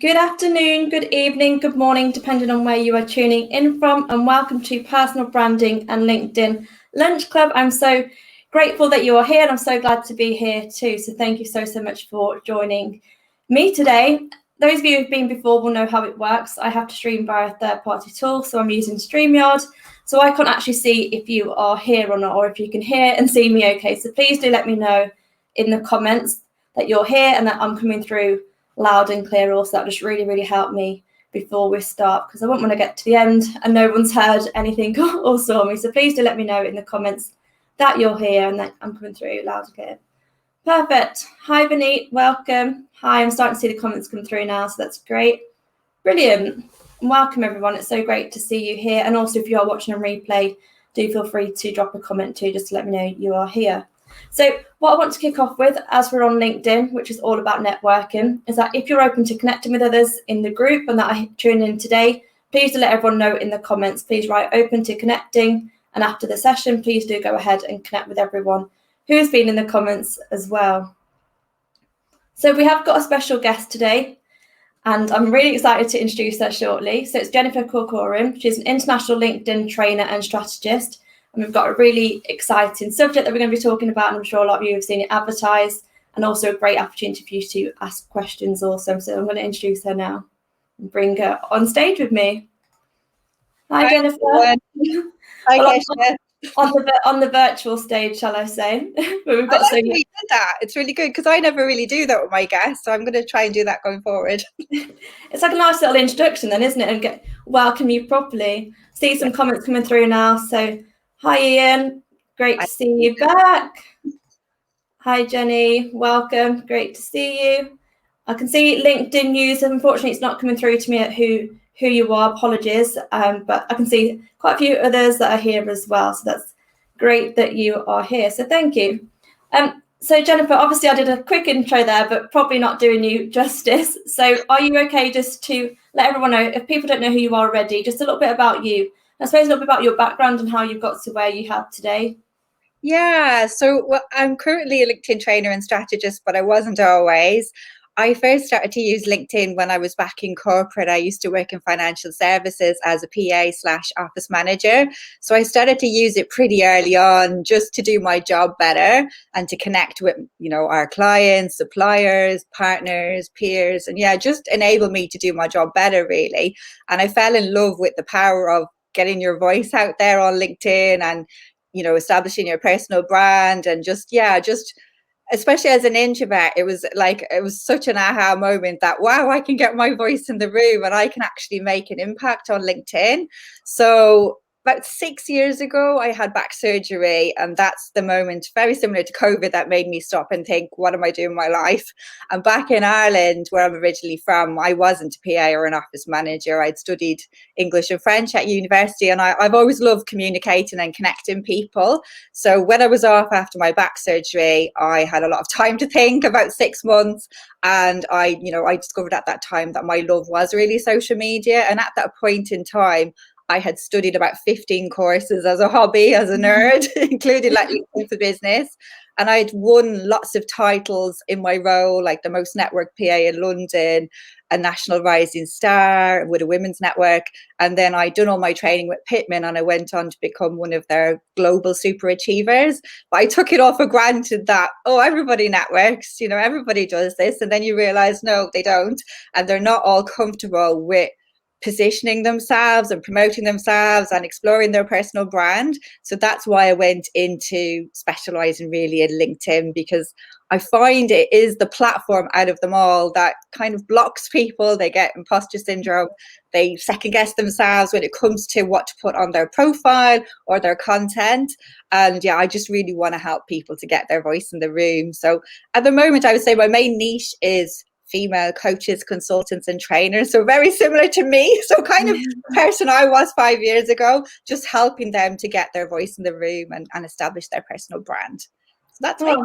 Good afternoon, good evening, good morning, depending on where you are tuning in from, and welcome to Personal Branding and LinkedIn Lunch Club. I'm so grateful that you are here, and I'm so glad to be here too. So thank you so much for joining me today. Those of you who've been before will know how it works. I have to stream via a third-party tool, so I'm using StreamYard. So I can't actually see if you are here or not, or if you can hear and see me okay. So please do let me know in the comments that you're here and that I'm coming through loud and clear also. That just really help me before we start, because I won't want to get to the end and no one's heard anything or saw me. So please do let me know in the comments that you're here and that I'm coming through loud and clear. Perfect. Hi Vineet, welcome. Hi, I'm starting to see the comments come through now, so that's great. Brilliant. Welcome everyone. It's so great to see you here. And also if you are watching a replay, do feel free to drop a comment too, just to let me know you are here. So what I want to kick off with, as we're on LinkedIn, which is all about networking, is that if you're open to connecting with others in the group and that I tune in today, please do let everyone know in the comments. Please write open to connecting. And after the session, please do go ahead and connect with everyone who has been in the comments as well. So we have got a special guest today, and I'm really excited to introduce her shortly. So it's Jennifer Corcoran. She's an international LinkedIn trainer and strategist. And we've got a really exciting subject that we're going to be talking about, and I'm sure a lot of you have seen it advertised, and also a great opportunity for you to ask questions also. So I'm going to introduce her now and bring her on stage with me. Hi Jennifer. Hi, Kesha. On the virtual stage, shall I say? But we've got I like how you did that. It's really good because I never really do that with my guests, so I'm going to try and do that going forward. It's like a nice little introduction then, isn't it? And welcome you properly. See some comments coming through now. So hi Ian, great to see you back. Hi Jenny, welcome, great to see you. I can see LinkedIn news. Unfortunately, it's not coming through to me at who you are. Apologies, but I can see quite a few others that are here as well. So that's great that you are here. So thank you. So Jennifer, obviously I did a quick intro there, but probably not doing you justice. So are you okay just to let everyone know, if people don't know who you are already, just a little bit about you? I suppose a little bit about your background and how you got to where you have today. Yeah, so I'm currently a LinkedIn trainer and strategist, but I wasn't always. I first started to use LinkedIn when I was back in corporate. I used to work in financial services as a PA/office manager. So I started to use it pretty early on just to do my job better and to connect with, our clients, suppliers, partners, peers, and just enable me to do my job better, really. And I fell in love with the power of getting your voice out there on LinkedIn and, establishing your personal brand and just especially as an introvert, it was such an aha moment that, wow, I can get my voice in the room and I can actually make an impact on LinkedIn. So about 6 years ago, I had back surgery, and that's the moment, very similar to COVID, that made me stop and think, what am I doing in my life? And back in Ireland, where I'm originally from, I wasn't a PA or an office manager. I'd studied English and French at university, and I've always loved communicating and connecting people. So when I was off after my back surgery, I had a lot of time to think, about 6 months. And I discovered at that time that my love was really social media. And at that point in time, I had studied about 15 courses as a hobby, as a nerd, including LinkedIn for Business. And I'd won lots of titles in my role, like the most networked PA in London, a national rising star with a women's network. And then I'd done all my training with Pitman, and I went on to become one of their global super achievers. But I took it all for granted that, everybody networks, everybody does this. And then you realize, no, they don't. And they're not all comfortable with positioning themselves and promoting themselves and exploring their personal brand. So that's why I went into specializing really in LinkedIn, because I find it is the platform out of them all that kind of blocks people. They get imposter syndrome. They second guess themselves when it comes to what to put on their profile or their content. And I just really want to help people to get their voice in the room. So at the moment, I would say my main niche is female coaches, consultants, and trainers. So very similar to me. So kind of the person I was 5 years ago, just helping them to get their voice in the room and establish their personal brand. So that's me.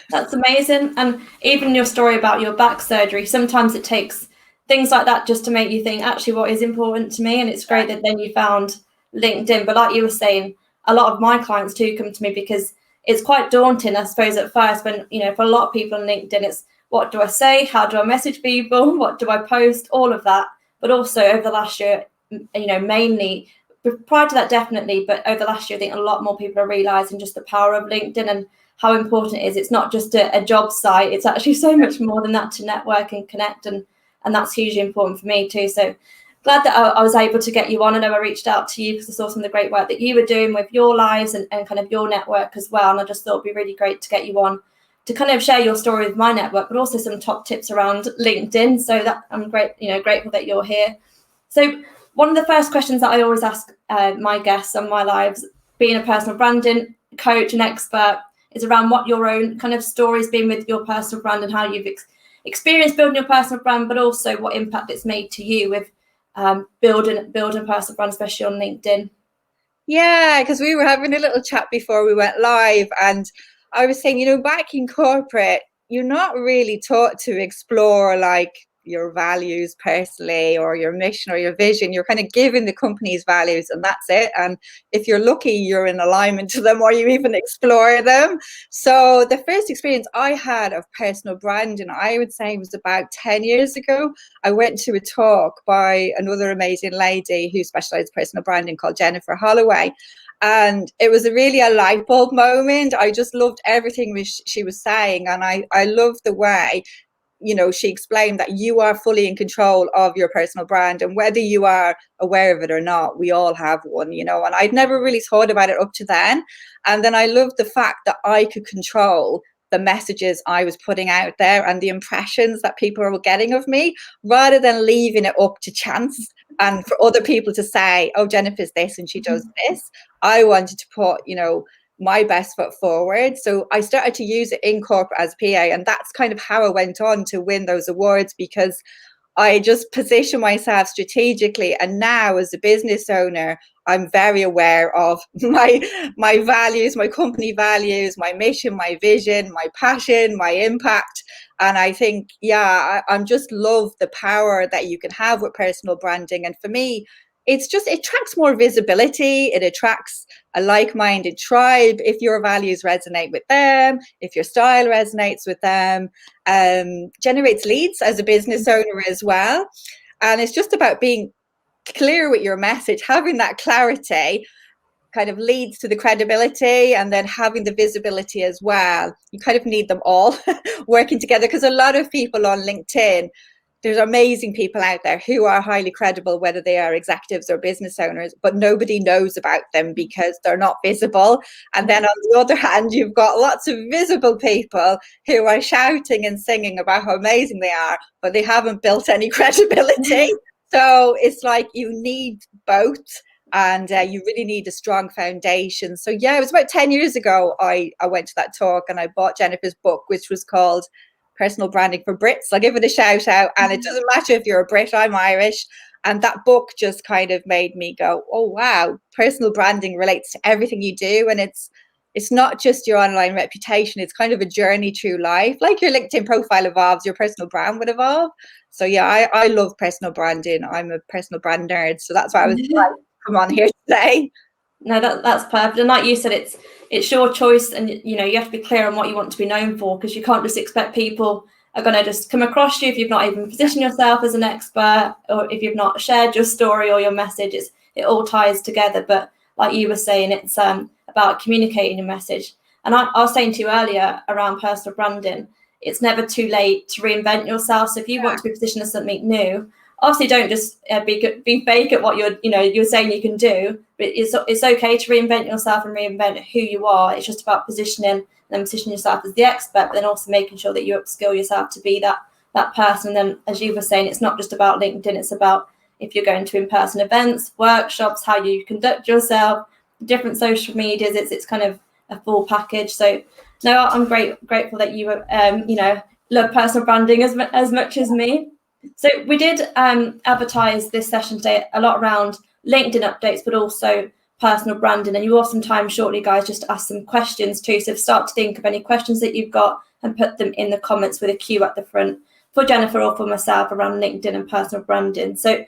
That's amazing. And even your story about your back surgery, sometimes it takes things like that just to make you think, actually, what is important to me? And it's great that then you found LinkedIn. But like you were saying, a lot of my clients too come to me because it's quite daunting, I suppose, at first when, for a lot of people on LinkedIn, it's what do I say? How do I message people? What do I post? All of that. But also over the last year, mainly, prior to that definitely, but over the last year, I think a lot more people are realizing just the power of LinkedIn and how important it is. It's not just a job site. It's actually so much more than that to network and connect. And that's hugely important for me too. So glad that I was able to get you on. I know I reached out to you because I saw some of the great work that you were doing with your lives and kind of your network as well. And I just thought it'd be really great to get you on to kind of share your story with my network, but also some top tips around LinkedIn. So that I'm grateful that you're here. So one of the first questions that I always ask my guests on my lives, being a personal branding coach and expert, is around what your own kind of story's been with your personal brand and how you've experienced building your personal brand, but also what impact it's made to you with building a personal brand, especially on LinkedIn. Yeah, because we were having a little chat before we went live, and I was saying, back in corporate, you're not really taught to explore like your values personally or your mission or your vision. You're kind of given the company's values and that's it. And if you're lucky, you're in alignment to them or you even explore them. So the first experience I had of personal branding, I would say, was about 10 years ago. I went to a talk by another amazing lady who specialized in personal branding called Jennifer Holloway. And it was really a light bulb moment. I just loved everything she was saying. And I loved the way, she explained that you are fully in control of your personal brand. And whether you are aware of it or not, we all have one, and I'd never really thought about it up to then. And then I loved the fact that I could control the messages I was putting out there and the impressions that people were getting of me, rather than leaving it up to chance and for other people to say, oh, Jennifer's this and she does this. I wanted to put, my best foot forward. So I started to use it in corporate as PA, and that's kind of how I went on to win those awards, because I just position myself strategically. And now as a business owner, I'm very aware of my values, my company values, my mission, my vision, my passion, my impact. And I think, I'm just love the power that you can have with personal branding. And for me, it attracts more visibility. It attracts a like-minded tribe if your values resonate with them, if your style resonates with them, generates leads as a business owner as well. And it's just about being clear with your message. Having that clarity kind of leads to the credibility, and then having the visibility as well. You kind of need them all working together, because a lot of people on LinkedIn, there's amazing people out there who are highly credible, whether they are executives or business owners, but nobody knows about them because they're not visible. And then on the other hand, you've got lots of visible people who are shouting and singing about how amazing they are, but they haven't built any credibility. So it's like you need both, and you really need a strong foundation. So it was about 10 years ago I went to that talk and I bought Jennifer's book, which was called Personal Branding for Brits. I'll give it a shout out. And it doesn't matter if you're a Brit, I'm Irish. And that book just kind of made me go, oh, wow, personal branding relates to everything you do. And it's not just your online reputation. It's kind of a journey through life. Like your LinkedIn profile evolves, your personal brand would evolve. So I love personal branding. I'm a personal brand nerd. So that's why I was like, come on here today. No, that's perfect. And like you said, it's your choice, and you have to be clear on what you want to be known for, because you can't just expect people are going to just come across you if you've not even positioned yourself as an expert, or if you've not shared your story or your message. It all ties together. But like you were saying, it's about communicating your message. And I was saying to you earlier around personal branding, it's never too late to reinvent yourself. So if you want to be positioned as something new, obviously don't just be fake at what you're saying you can do, but it's okay to reinvent yourself and reinvent who you are. It's just about positioning, and then positioning yourself as the expert, but then also making sure that you upskill yourself to be that person. And then, as you were saying, it's not just about LinkedIn, it's about if you're going to in-person events, workshops, how you conduct yourself, different social medias. It's kind of a full package. So no, I'm grateful that you love personal branding as much as me. So we did advertise this session today a lot around LinkedIn updates, but also personal branding. And you will have some time shortly, guys, just to ask some questions too. So start to think of any questions that you've got and put them in the comments with a Q at the front for Jennifer or for myself around LinkedIn and personal branding. So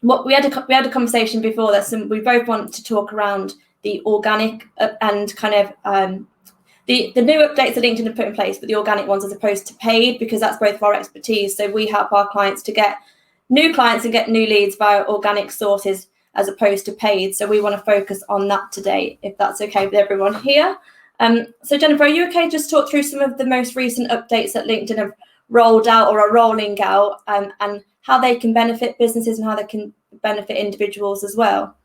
what we had a conversation before this, and we both want to talk around the organic and kind of the new updates that LinkedIn have put in place, but the organic ones as opposed to paid, because that's both of our expertise. So we help our clients to get new clients and get new leads via organic sources as opposed to paid. So we want to focus on that today, if that's okay with everyone here. So Jennifer, are you okay? Just talk through some of the most recent updates that LinkedIn have rolled out or are rolling out, and how they can benefit businesses and how they can benefit individuals as well.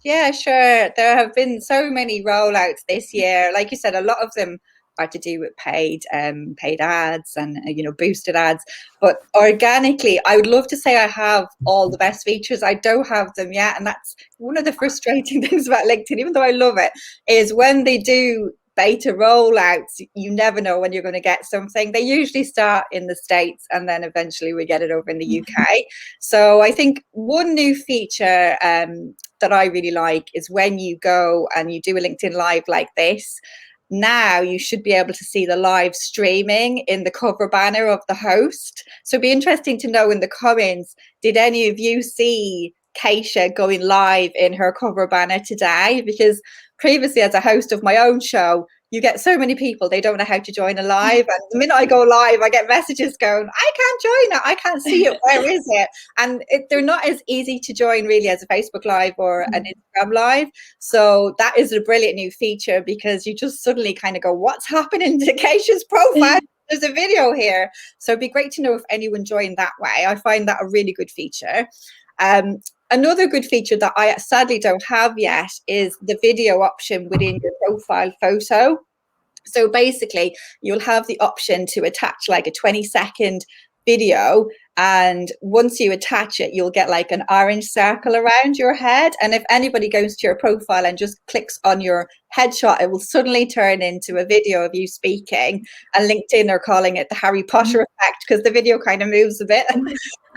Yeah, sure. There have been so many rollouts this year. Like you said, a lot of them are to do with paid ads and boosted ads. But organically, I would love to say I have all the best features. I don't have them yet, and that's one of the frustrating things about LinkedIn. Even though I love it, is when they do beta rollouts, you never know when you're going to get something. They usually start in the States and then eventually we get it over in the UK. So I think one new feature that I really like is when you go and you do a LinkedIn Live like this, now you should be able to see the live streaming in the cover banner of the host. So it'd be interesting to know in the comments, did any of you see Keisha going live in her cover banner today? Because previously, as a host of my own show, you get so many people, they don't know how to join a live. And the minute I go live, I get messages going, I can't join it. I can't see it. Where is it? And they're not as easy to join really as a Facebook Live or an Instagram Live. So that is a brilliant new feature, because you just suddenly kind of go, what's happening to Keisha's profile? There's a video here. So it'd be great to know if anyone joined that way. I find that a really good feature. Another good feature that I sadly don't have yet is the video option within your profile photo. So basically, you'll have the option to attach like a 20-second video, and once you attach it, you'll get like an orange circle around your head. And if anybody goes to your profile and just clicks on your headshot, it will suddenly turn into a video of you speaking. And LinkedIn are calling it the Harry Potter effect, because the video kind of moves a bit.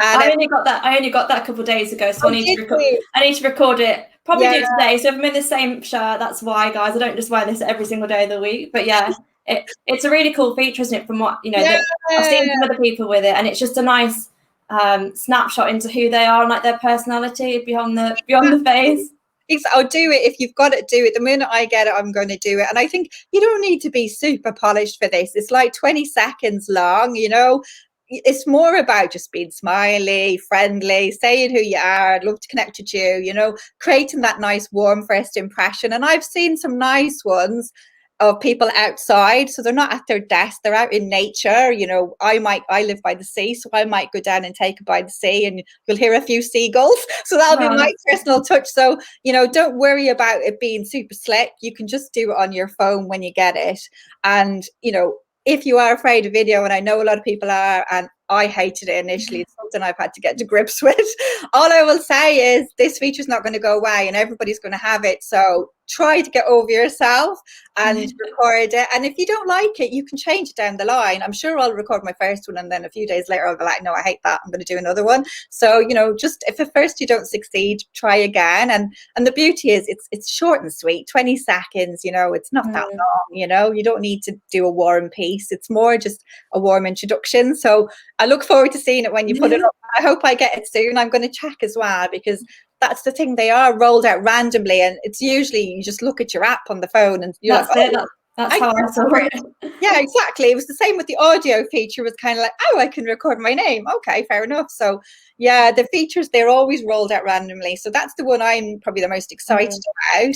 I only got that a couple of days ago, so I need to record it. Probably do it today. So if I'm in the same shirt, that's why, guys. I don't just wear this every single day of the week. But yeah, it's a really cool feature, isn't it? From what I've seen some other people with it, and it's just a nice snapshot into who they are and like their personality beyond the face. I'll do it. If you've got it, do it. The minute I get it, I'm going to do it. And I think you don't need to be super polished for this. It's like 20 seconds long, It's more about just being smiley, friendly, saying who you are. I'd love to connect with you, creating that nice, warm first impression. And I've seen some nice ones of people outside. So they're not at their desk, they're out in nature. I live by the sea, so I might go down and take a by the sea and you'll hear a few seagulls. So that'll be my personal touch. So, don't worry about it being super slick. You can just do it on your phone when you get it. And, if you are afraid of video, and I know a lot of people are, and I hated it initially, it's something I've had to get to grips with. All I will say is this feature's not going to go away and everybody's going to have it. So try to get over yourself and record it. And if you don't like it, you can change it down the line. I'm sure I'll record my first one and then a few days later I'll be like, no, I hate that. I'm going to do another one. So, just if at first you don't succeed, try again. And the beauty is it's short and sweet, 20 seconds, it's not that long, you don't need to do a war and peace. It's more just a warm introduction. So I look forward to seeing it when you put it up. I hope I get it soon. I'm going to check as well, because that's the thing. They are rolled out randomly, and it's usually you just look at your app on the phone and you're that's how I saw it. Yeah, exactly. It was the same with the audio feature. It was kind of like, I can record my name. Okay, fair enough. So yeah, the features, they're always rolled out randomly. So that's the one I'm probably the most excited about.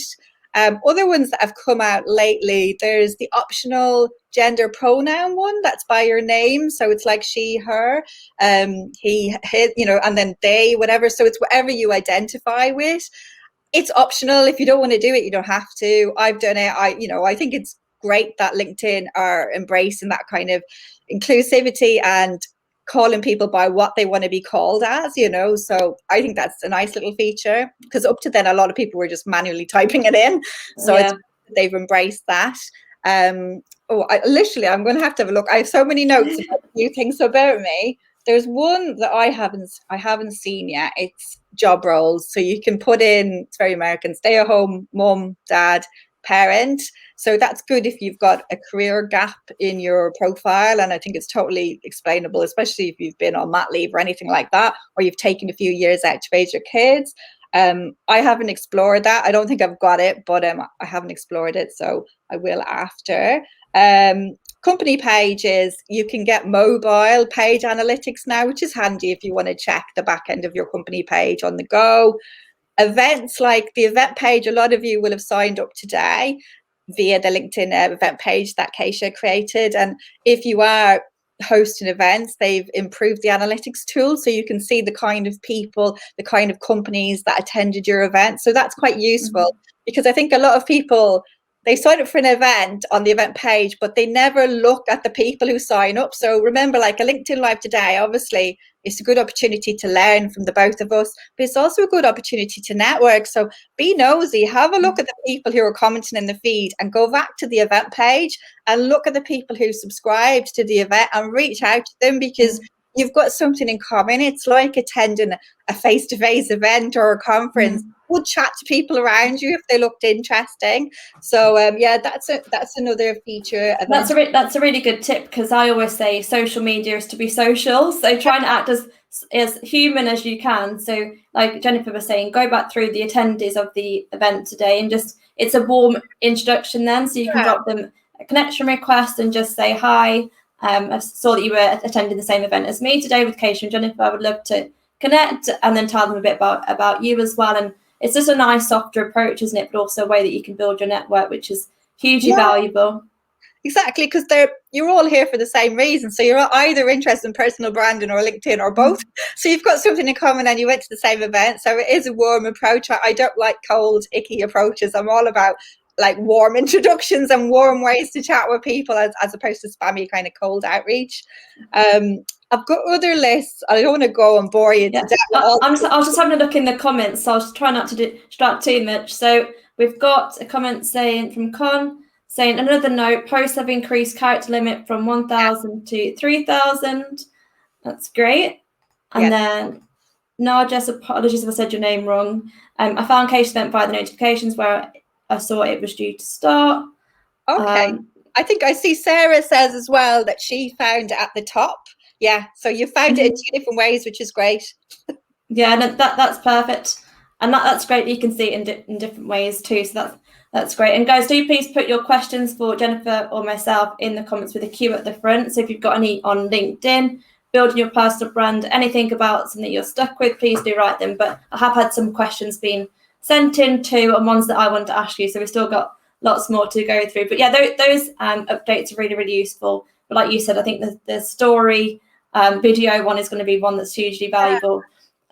Other ones that have come out lately, there's the optional gender pronoun one that's by your name. So it's like she, her, he, his, and then they, whatever. So it's whatever you identify with. It's optional. If you don't want to do it, you don't have to. I've done it. I think it's great that LinkedIn are embracing that kind of inclusivity and calling people by what they want to be called as, so I think that's a nice little feature, because up to then a lot of people were just manually typing it in. So they've embraced that. I'm going to have a look. I have so many notes about new things about me. There's one that I haven't seen yet. It's job roles. So you can put in, it's very American, stay at home mom, dad, parent. So that's good if you've got a career gap in your profile. And I think it's totally explainable, especially if you've been on mat leave or anything like that, or you've taken a few years out to raise your kids. I haven't explored that. I don't think I've got it, but I haven't explored it. So I will after. Company pages, you can get mobile page analytics now, which is handy if you want to check the back end of your company page on the go. Events, like the event page, a lot of you will have signed up today via the LinkedIn event page that Keisha created. And if you are hosting events, they've improved the analytics tool, so you can see the kind of people, the kind of companies that attended your event. So that's quite useful, because I think a lot of people, they sign up for an event on the event page, but they never look at the people who sign up. So remember, like a LinkedIn Live today, obviously it's a good opportunity to learn from the both of us, but it's also a good opportunity to network. So be nosy, have a look at the people who are commenting in the feed, and go back to the event page and look at the people who subscribed to the event and reach out to them, because you've got something in common. It's like attending a face-to-face event or a conference. Would chat to people around you if they looked interesting. So yeah, that's another feature. That's a really good tip, because I always say social media is to be social. So try and act as human as you can. So like Jennifer was saying, go back through the attendees of the event today, and just, it's a warm introduction then. So you can drop them a connection request and just say, hi, I saw that you were attending the same event as me today with Keisha and Jennifer. I would love to connect, and then tell them a bit about you as well. And it's just a nice, softer approach, isn't it? But also a way that you can build your network, which is hugely valuable. Exactly, because you're all here for the same reason. So you're either interested in personal branding or LinkedIn or both. So you've got something in common, and you went to the same event. So it is a warm approach. I don't like cold, icky approaches. I'm all about like warm introductions and warm ways to chat with people, as opposed to spammy kind of cold outreach. I've got other lists. I don't want to go and bore you to death. I was just having a look in the comments, so I'll just try not to distract too much. So we've got a comment saying from Con, saying, another note, posts have increased character limit from 1,000 to 3,000. That's great. And then Narjas, apologies if I said your name wrong. I found Keisha's event via the notifications where I saw it was due to start. Okay. I think I see Sarah says as well that she found it at the top. Yeah, so you found it in 2 different ways, which is great. Yeah, no, that's perfect. And that's great. You can see it in different ways too. So that's great. And guys, do please put your questions for Jennifer or myself in the comments with a Q at the front. So if you've got any on LinkedIn, building your personal brand, anything about something you're stuck with, please do write them. But I have had some questions being sent in too, and ones that I want to ask you. So we've still got lots more to go through. But yeah, those updates are really, really useful. But like you said, I think the story video one is going to be one that's hugely valuable.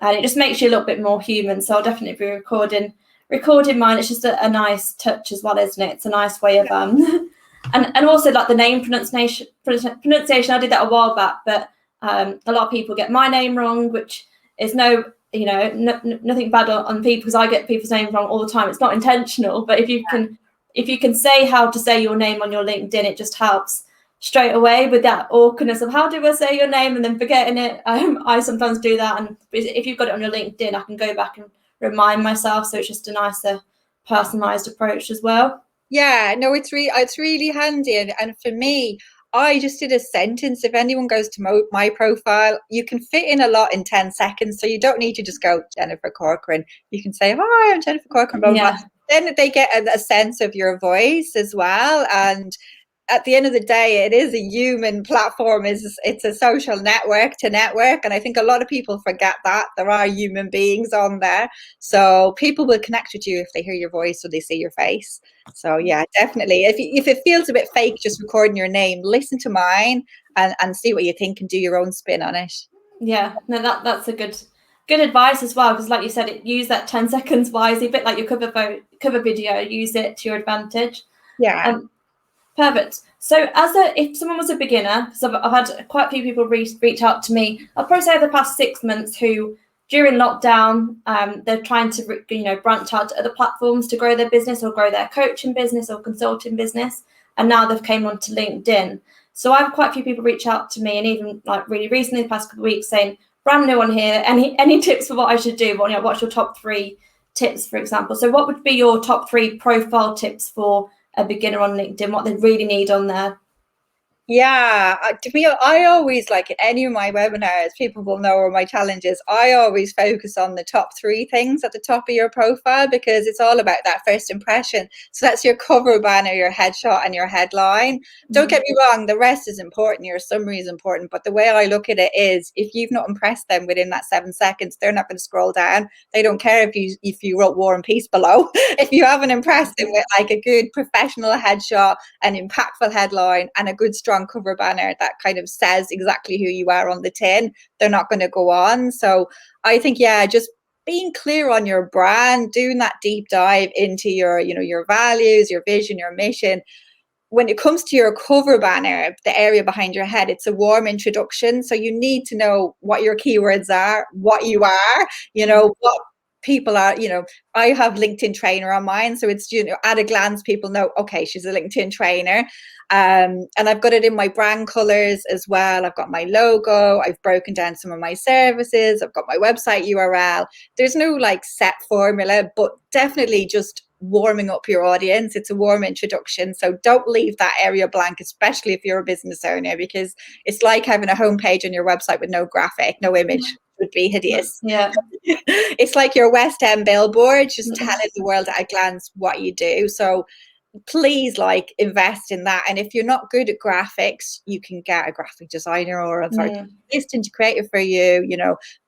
And it just makes you a little bit more human. So I'll definitely be recording mine. It's just a nice touch as well, isn't it? It's a nice way of and also like the name pronunciation. I did that a while back, but a lot of people get my name wrong, which is nothing bad on people, because I get people's names wrong all the time. It's not intentional, but if you can say how to say your name on your LinkedIn, it just helps straight away with that awkwardness of how do I say your name and then forgetting it. I sometimes do that, and if you've got it on your LinkedIn, I can go back and remind myself. So it's just a nicer, personalized approach as well. Yeah, no, it's really handy, and for me, I just did a sentence. If anyone goes to my profile, you can fit in a lot in 10 seconds, so you don't need to just go Jennifer Corcoran. You can say, hi, I'm Jennifer Corcoran, blah, blah, blah. Then they get a sense of your voice as well. And at the end of the day, it is a human platform. It's a social network to network, and I think a lot of people forget that there are human beings on there. So people will connect with you if they hear your voice or they see your face. So yeah, definitely. If it feels a bit fake just recording your name, listen to mine and see what you think and do your own spin on it. Yeah, no, that's a good advice as well, because like you said, use that 10 seconds wisely, a bit like your cover video. Use it to your advantage. Yeah. Perfect. So if someone was a beginner, because I've had quite a few people reach out to me, I'll probably say over the past 6 months, who during lockdown, they're trying to branch out to other platforms to grow their business or grow their coaching business or consulting business, and now they've came onto LinkedIn. So I have quite a few people reach out to me, and even like really recently, the past couple of weeks, saying, brand new on here, any tips for what I should do? What's your top 3 tips, for example? So what would be your top 3 profile tips for a beginner on LinkedIn, what they really need on there? Yeah, to me, I always like in any of my webinars, people will know where my challenge is. I always focus on the top three things at the top of your profile because it's all about that first impression. So that's your cover banner, your headshot, and your headline. Don't get me wrong, the rest is important, your summary is important, but the way I look at it is if you've not impressed them within that 7 seconds, they're not going to scroll down. They don't care if you wrote War and Peace below. If you haven't impressed them with like a good professional headshot, an impactful headline, and a good strong cover banner that kind of says exactly who you are on the tin, they're not going to go on. So I think, yeah, just being clear on your brand, doing that deep dive into your, your values, your vision, your mission. When it comes to your cover banner, the area behind your head, it's a warm introduction. So you need to know what your keywords are, what you are, what people are, I have LinkedIn trainer on mine. So it's, at a glance, people know, okay, she's a LinkedIn trainer. And I've got it in my brand colors as well. I've got my logo. I've broken down some of my services. I've got my website URL. There's no like set formula, but definitely just warming up your audience. It's a warm introduction. So don't leave that area blank, especially if you're a business owner, because it's like having a homepage on your website with no graphic, no image. Would be hideous. Yeah. It's like your West End billboard, just telling the world at a glance what you do. So please invest in that. And if you're not good at graphics, you can get a graphic designer or a assistant to create it for you,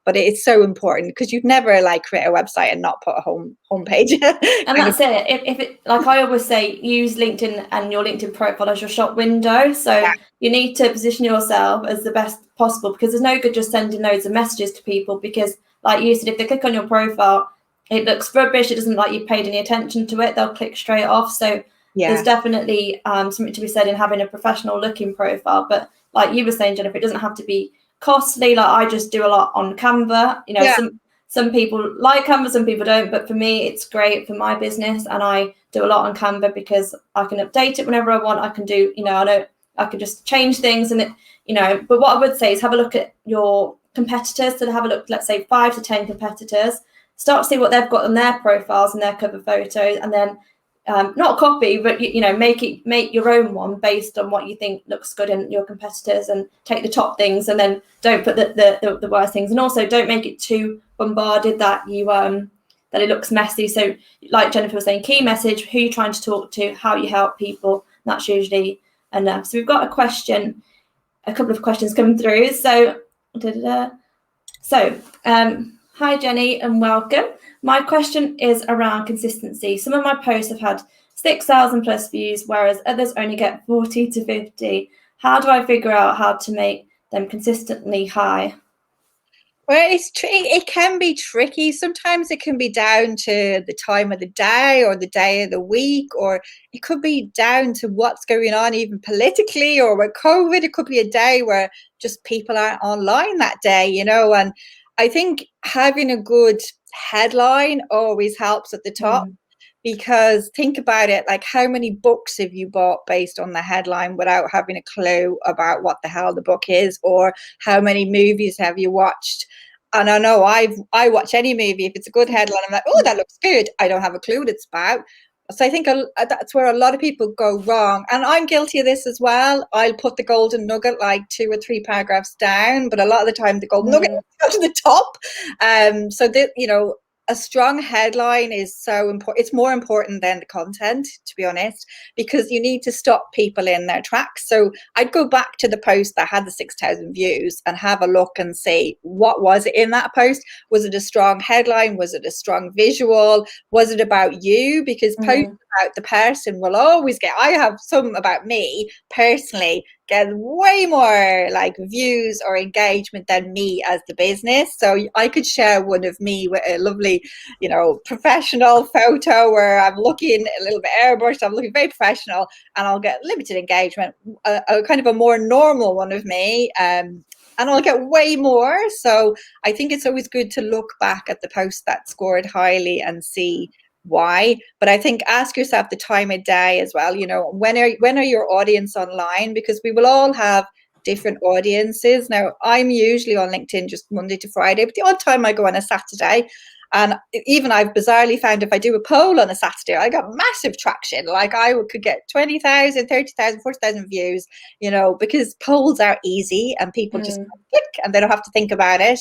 but it's so important because you'd never create a website and not put a homepage. And that's it. If it, like I always say, use LinkedIn and your LinkedIn profile as your shop window. So you need to position yourself as the best possible, because there's no good just sending loads of messages to people, because like you said, if they click on your profile, it looks rubbish, it doesn't like you paid any attention to it, they'll click straight off. So there's definitely something to be said in having a professional looking profile. But like you were saying, Jennifer, it doesn't have to be costly. Like I just do a lot on Canva. Some people like Canva, some people don't. But for me, it's great for my business, and I do a lot on Canva because I can update it whenever I want. I can do, I can just change things, and But what I would say is have a look at your competitors. So have a look, let's say 5 to 10 competitors. Start to see what they've got on their profiles and their cover photos, and then not copy, but make your own one based on what you think looks good in your competitors, and take the top things, and then don't put the worst things, and also don't make it too bombarded that you that it looks messy. So like Jennifer was saying, key message, who you're trying to talk to, how you help people. That's usually enough. So we've got a couple of questions coming through. So hi Jenny and welcome. My question is around consistency. Some of my posts have had 6,000 plus views, whereas others only get 40 to 50. How do I figure out how to make them consistently high? Well, it can be tricky. Sometimes it can be down to the time of the day or the day of the week, or it could be down to what's going on even politically or with COVID. It could be a day where just people aren't online that day, and I think having a good headline always helps at the top. Because think about it, like how many books have you bought based on the headline without having a clue about what the hell the book is, or how many movies have you watched? And I know I watch any movie, if it's a good headline, I'm like, oh, that looks good. I don't have a clue what it's about. So I think that's where a lot of people go wrong. And I'm guilty of this as well. I'll put the golden nugget like 2 or 3 paragraphs down, but a lot of the time the golden nugget goes to the top. So that, a strong headline is so important. It's more important than the content, to be honest, because you need to stop people in their tracks. So I'd go back to the post that had the 6,000 views and have a look and see what was it in that post. Was it a strong headline? Was it a strong visual? Was it about you? Because posts about the person will always get, I have some about me personally get way more views or engagement than me as the business. So I could share one of me with a lovely, professional photo where I'm looking a little bit airbrushed, I'm looking very professional, and I'll get limited engagement. A kind of a more normal one of me, and I'll get way more. So I think it's always good to look back at the post that scored highly and see why. But I think ask yourself the time of day as well. When are your audience online? Because we will all have different audiences. Now, I'm usually on LinkedIn just Monday to Friday, but the odd time I go on a Saturday. And even I've bizarrely found if I do a poll on a Saturday, I got massive traction. Like I could get 20,000, 30,000, 40,000 views, you know, because polls are easy and people just click and they don't have to think about it.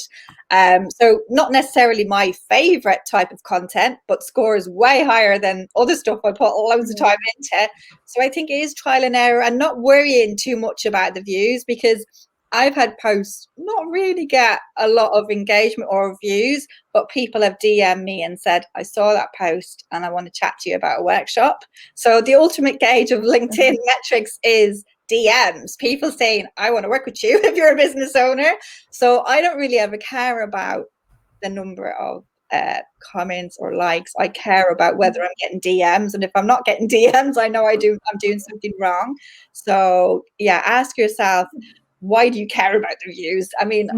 So not necessarily my favorite type of content, but scores way higher than other stuff I put loads of time into. So I think it is trial and error and not worrying too much about the views, because I've had posts not really get a lot of engagement or views, but people have DM'd me and said, I saw that post and I want to chat to you about a workshop. So the ultimate gauge of LinkedIn metrics is DMs, people saying, I want to work with you if you're a business owner. So I don't really ever care about the number of comments or likes. I care about whether I'm getting DMs, and if I'm not getting DMs, I know I'm doing something wrong. So yeah, ask yourself, why do you care about the views? I mean,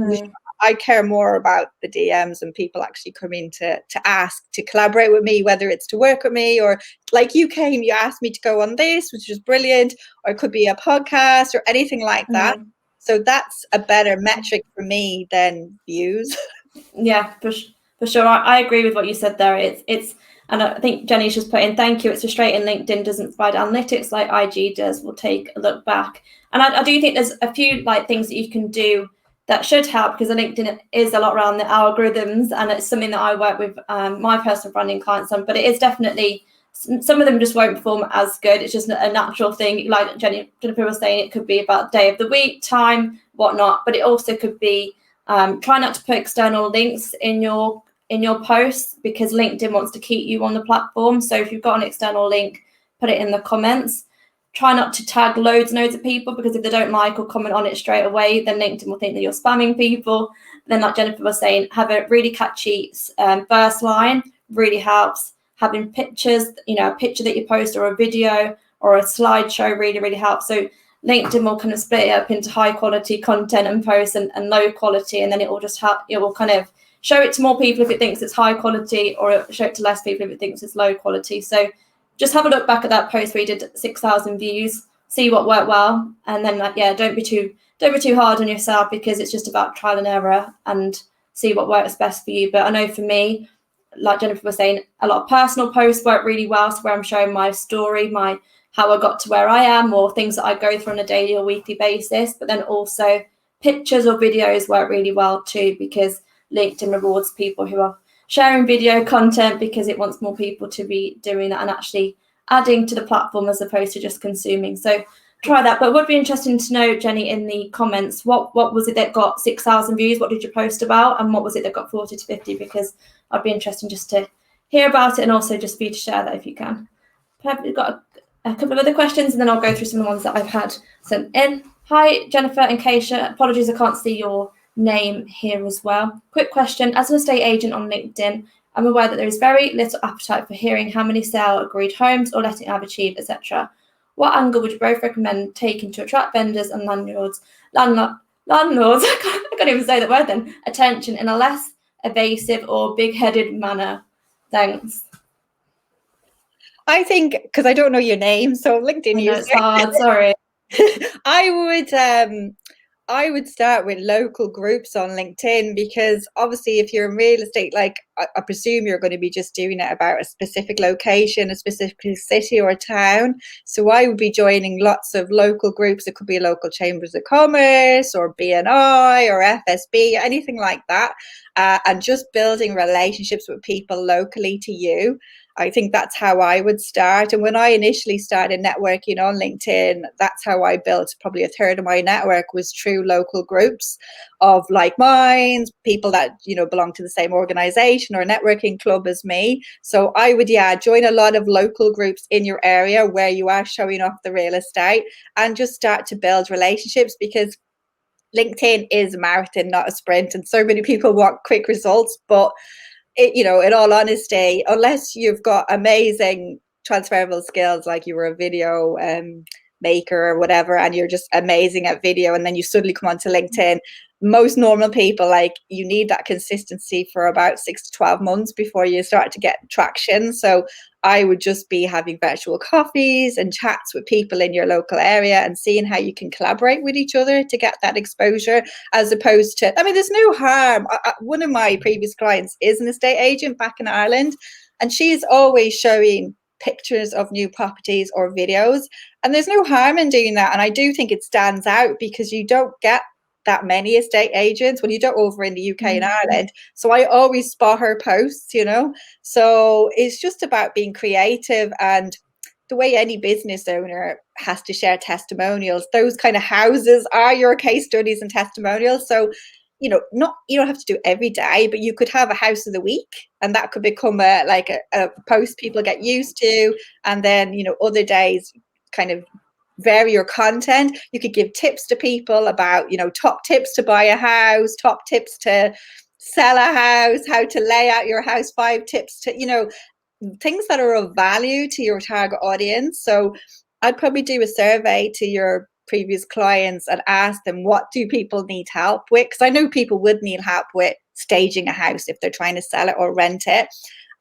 I care more about the DMs and people actually coming to ask to collaborate with me, whether it's to work with me or like you came, you asked me to go on this, which was brilliant, or it could be a podcast or anything like that. So that's a better metric for me than views. Yeah, for sure. I agree with what you said there. It's and I think Jenny's just put in, thank you. It's frustrating LinkedIn doesn't provide analytics like IG does. We'll take a look back. And I do think there's a few like things that you can do that should help, because LinkedIn is a lot around the algorithms, and it's something that I work with my personal branding clients on. But it is definitely, some of them just won't perform as good. It's just a natural thing. Like Jennifer was saying, it could be about day of the week, time, whatnot. But it also could be try not to put external links in your posts, because LinkedIn wants to keep you on the platform. So if you've got an external link, put it in the comments. Try not to tag loads of people, because if they don't like or comment on it straight away, then LinkedIn will think that you're spamming people. Then, like Jennifer was saying, have a really catchy first line really helps. Having pictures, a picture that you post or a video or a slideshow really helps. So LinkedIn will kind of split it up into high quality content and posts and low quality, and then it will just it will kind of show it to more people if it thinks it's high quality, or it'll show it to less people if it thinks it's low quality. So just have a look back at that post where you did 6,000 views, see what worked well, and then don't be too hard on yourself, because it's just about trial and error and see what works best for you. But I know for me, like Jennifer was saying, a lot of personal posts work really well, so where I'm showing my story, how I got to where I am, or things that I go through on a daily or weekly basis. But then also pictures or videos work really well too, because LinkedIn rewards people who are sharing video content, because it wants more people to be doing that and actually adding to the platform as opposed to just consuming. So try that. But it would be interesting to know, Jenny, in the comments, what was it that got 6,000 views? What did you post about? And what was it that got 40 to 50? Because I'd be interested just to hear about it, and also just for you to share that if you can. We've got a couple of other questions, and then I'll go through some of the ones that I've had sent in. Hi, Jennifer and Keisha. Apologies, I can't see your name here as well. Quick question. As an estate agent on LinkedIn, I'm aware that there is very little appetite for hearing how many sale agreed homes or letting I've achieved, etc. What angle would you both recommend taking to attract vendors and landlords, I can't even say that word then, attention in a less evasive or big-headed manner? Thanks. I think, because I don't know your name, so LinkedIn user. It's hard, sorry. I would start with local groups on LinkedIn, because obviously if you're in real estate, like I presume you're going to be just doing it about a specific location, a specific city or a town. So I would be joining lots of local groups. It could be local chambers of commerce or BNI or FSB, anything like that, and just building relationships with people locally to you. I think that's how I would start. And when I initially started networking on LinkedIn, that's how I built probably a third of my network, was through local groups of like minds, people that, belong to the same organization or networking club as me. So I would, join a lot of local groups in your area where you are showing off the real estate, and just start to build relationships, because LinkedIn is a marathon, not a sprint. And so many people want quick results, but in all honesty, unless you've got amazing transferable skills, like you were a video maker or whatever, and you're just amazing at video, and then you suddenly come onto LinkedIn. Most normal people, like, you need that consistency for about 6 to 12 months before you start to get traction. So I would just be having virtual coffees and chats with people in your local area and seeing how you can collaborate with each other to get that exposure, as opposed to, I mean, there's no harm. One of my previous clients is an estate agent back in Ireland, and she's always showing pictures of new properties or videos, and there's no harm in doing that. And I do think it stands out because you don't get that many estate agents, well, you don't, over in the UK and Ireland. So I always spot her posts, you know. So it's just about being creative, and the way any business owner has to share testimonials, those kind of houses are your case studies and testimonials. So, you know, you don't have to do it every day, but you could have a house of the week, and that could become a post people get used to. And then, you know, other days kind of vary your content. You could give tips to people about, you know, top tips to buy a house, top tips to sell a house, how to lay out your house, 5 tips to, you know, things that are of value to your target audience. So I'd probably do a survey to your previous clients and ask them, what do people need help with? Because I know people would need help with staging a house if they're trying to sell it or rent it,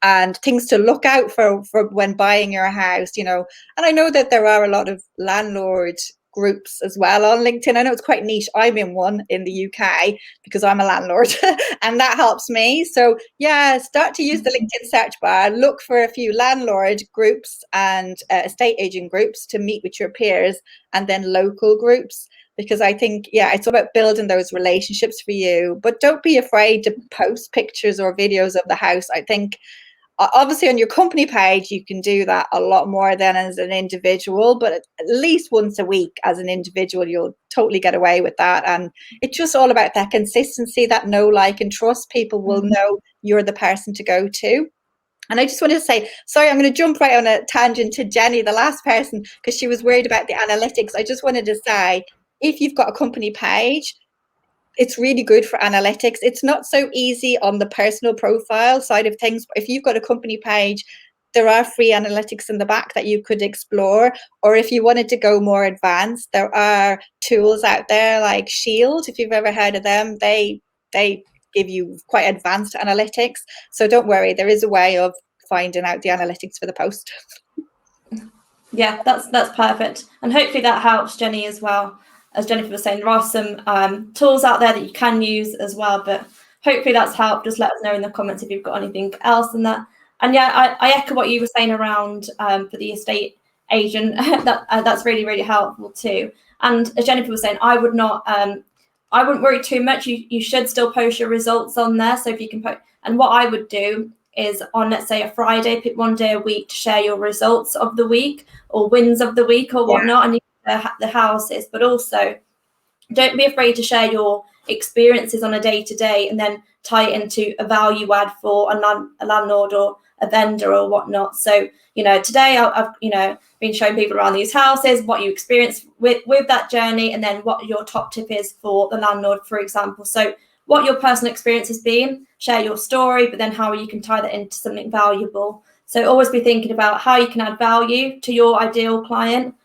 and things to look out for when buying your house, you know. And I know that there are a lot of landlord groups as well on LinkedIn. I know it's quite niche. I'm in one in the UK because I'm a landlord and that helps me. So yeah, start to use the LinkedIn search bar, look for a few landlord groups and estate agent groups to meet with your peers, and then local groups. Because I think, yeah, it's about building those relationships for you. But don't be afraid to post pictures or videos of the house. I think obviously on your company page, you can do that a lot more than as an individual, but at least once a week as an individual, you'll totally get away with that. And it's just all about that consistency, that know, like, and trust. People will know you're the person to go to. And I just wanted to say, sorry, I'm going to jump right on a tangent to Jenny, the last person, because she was worried about the analytics. I just wanted to say, if you've got a company page, it's really good for analytics. It's not so easy on the personal profile side of things, but if you've got a company page, there are free analytics in the back that you could explore. Or if you wanted to go more advanced, there are tools out there like Shield, if you've ever heard of them. They give you quite advanced analytics. So don't worry, there is a way of finding out the analytics for the post. Yeah, that's perfect. And hopefully that helps Jenny as well. As Jennifer was saying, there are some tools out there that you can use as well, but hopefully that's helped. Just let us know in the comments if you've got anything else in that. And yeah, I echo what you were saying around for the estate agent. That's really, really helpful too. And as Jennifer was saying, I wouldn't worry too much. You should still post your results on there. So if you can post, and what I would do is on, let's say, a Friday, pick one day a week to share your results of the week or wins of the week or whatnot. And the houses, but also don't be afraid to share your experiences on a day-to-day and then tie it into a value add for a landlord or a vendor or whatnot. So, you know, today I've been showing people around these houses, what you experienced with that journey, and then what your top tip is for the landlord, for example. So what your personal experience has been, share your story, but then how you can tie that into something valuable. So always be thinking about how you can add value to your ideal client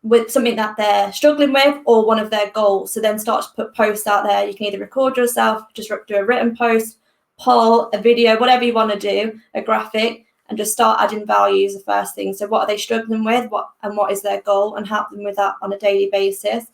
with something that they're struggling with or one of their goals. So then start to put posts out there. You can either record yourself, just do a written post, poll, a video, whatever you want to do, a graphic, and just start adding values the first thing. So what are they struggling with? What is their goal, and help them with that on a daily basis.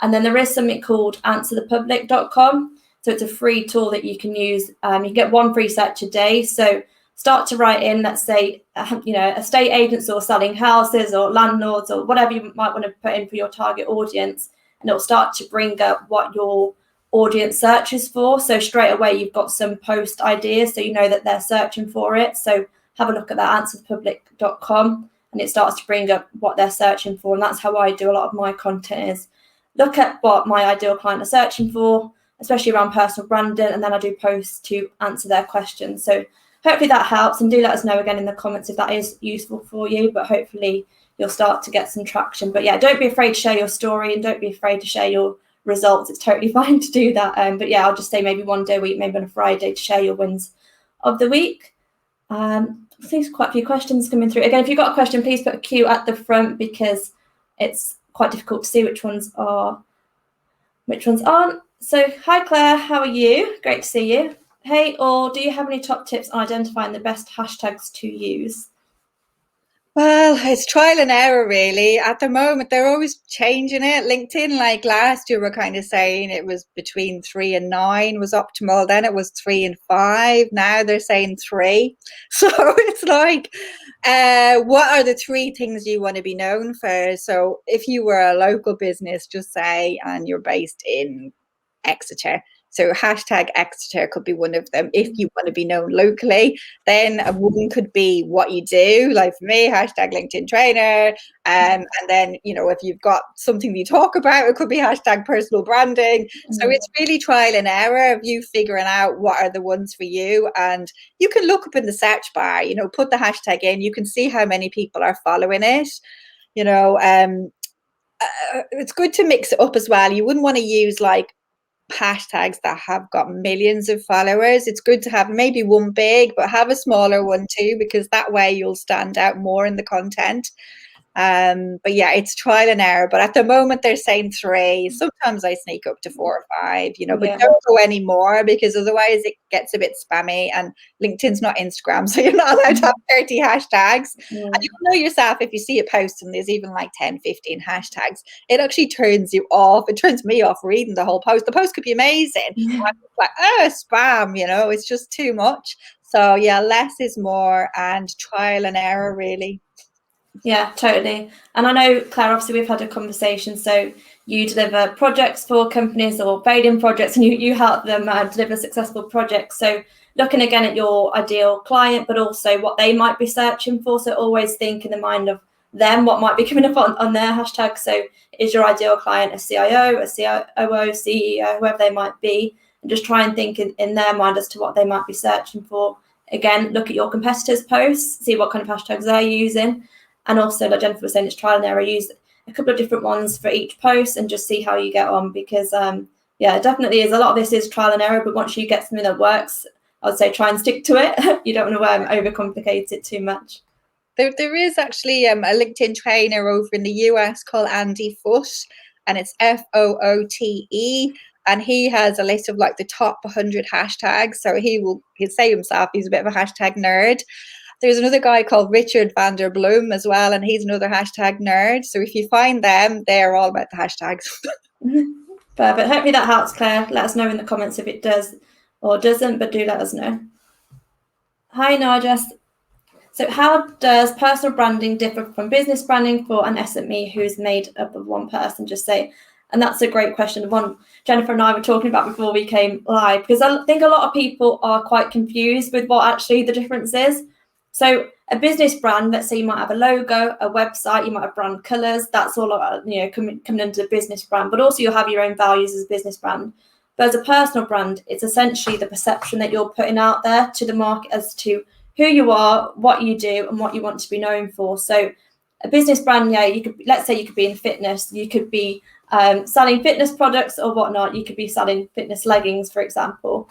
And then there is something called answerthepublic.com. So it's a free tool that you can use. You get one free search a day. So start to write in, let's say, estate agents or selling houses or landlords or whatever you might want to put in for your target audience, and it'll start to bring up what your audience searches for. So straight away you've got some post ideas, so you know that they're searching for it. So have a look at that, answerthepublic.com, and it starts to bring up what they're searching for. And that's how I do a lot of my content, is look at what my ideal client are searching for, especially around personal branding, and then I do posts to answer their questions. So hopefully that helps, and do let us know again in the comments if that is useful for you, but hopefully you'll start to get some traction. But yeah, don't be afraid to share your story, and don't be afraid to share your results. It's totally fine to do that. But yeah, I'll just say maybe one day a week, maybe on a Friday, to share your wins of the week. I think there's quite a few questions coming through. Again, if you've got a question, please put a Q at the front, because it's quite difficult to see which ones aren't. So hi Claire, how are you? Great to see you. Hey, or do you have any top tips on identifying the best hashtags to use? Well, it's trial and error, really. At the moment, they're always changing it. LinkedIn, like last year, we're kind of saying it was between 3 and 9 was optimal. Then it was 3 and 5. Now they're saying 3. So it's like, what are the 3 things you want to be known for? So if you were a local business, just say, and you're based in Exeter. So hashtag Exeter could be one of them. If you want to be known locally, then one could be what you do. Like for me, hashtag LinkedIn trainer. And then, if you've got something you talk about, it could be hashtag personal branding. So it's really trial and error of you figuring out what are the ones for you. And you can look up in the search bar, put the hashtag in. You can see how many people are following it. It's good to mix it up as well. You wouldn't want to use like hashtags that have got millions of followers. It's good to have maybe one big, but have a smaller one too, because that way you'll stand out more in the content. But yeah, it's trial and error. But at the moment they're saying 3. Sometimes I sneak up to 4 or 5, but don't go any more, because otherwise it gets a bit spammy, and LinkedIn's not Instagram, so you're not allowed to have 30 hashtags. And you'll know yourself if you see a post and there's even like 10, 15 hashtags, it actually turns you off. It turns me off reading the whole post. The post could be amazing. I'm like, spam, it's just too much. So yeah, less is more, and trial and error, really. Yeah, totally. And I know, Claire, obviously we've had a conversation. So you deliver projects for companies or failing projects, and you help them deliver successful projects. So looking again at your ideal client, but also what they might be searching for. So always think in the mind of them, what might be coming up on their hashtag. So is your ideal client a CIO, a COO, CEO, whoever they might be? And just try and think in their mind as to what they might be searching for. Again, look at your competitors' posts, see what kind of hashtags they're using. And also, like Jennifer was saying, it's trial and error. Use a couple of different ones for each post and just see how you get on, because it definitely is. A lot of this is trial and error, but once you get something that works, I would say try and stick to it. You don't want to overcomplicate it too much. There is actually a LinkedIn trainer over in the US called Andy Foote, and it's Foote, and he has a list of like the top 100 hashtags. So he'll say himself he's a bit of a hashtag nerd. There's another guy called Richard van der Bloom as well, and he's another hashtag nerd. So if you find them, they're all about the hashtags. Perfect. Hopefully that helps, Claire. Let us know in the comments if it does or doesn't, but do let us know. Hi, Narjas. So how does personal branding differ from business branding for an SME who's made up of one person, just say? And that's a great question. One Jennifer and I were talking about before we came live, because I think a lot of people are quite confused with what actually the difference is. So a business brand, let's say you might have a logo, a website, you might have brand colors. That's all coming under the business brand. But also you'll have your own values as a business brand. But as a personal brand, it's essentially the perception that you're putting out there to the market as to who you are, what you do, and what you want to be known for. So a business brand, let's say you could be in fitness, you could be selling fitness products or whatnot. You could be selling fitness leggings, for example,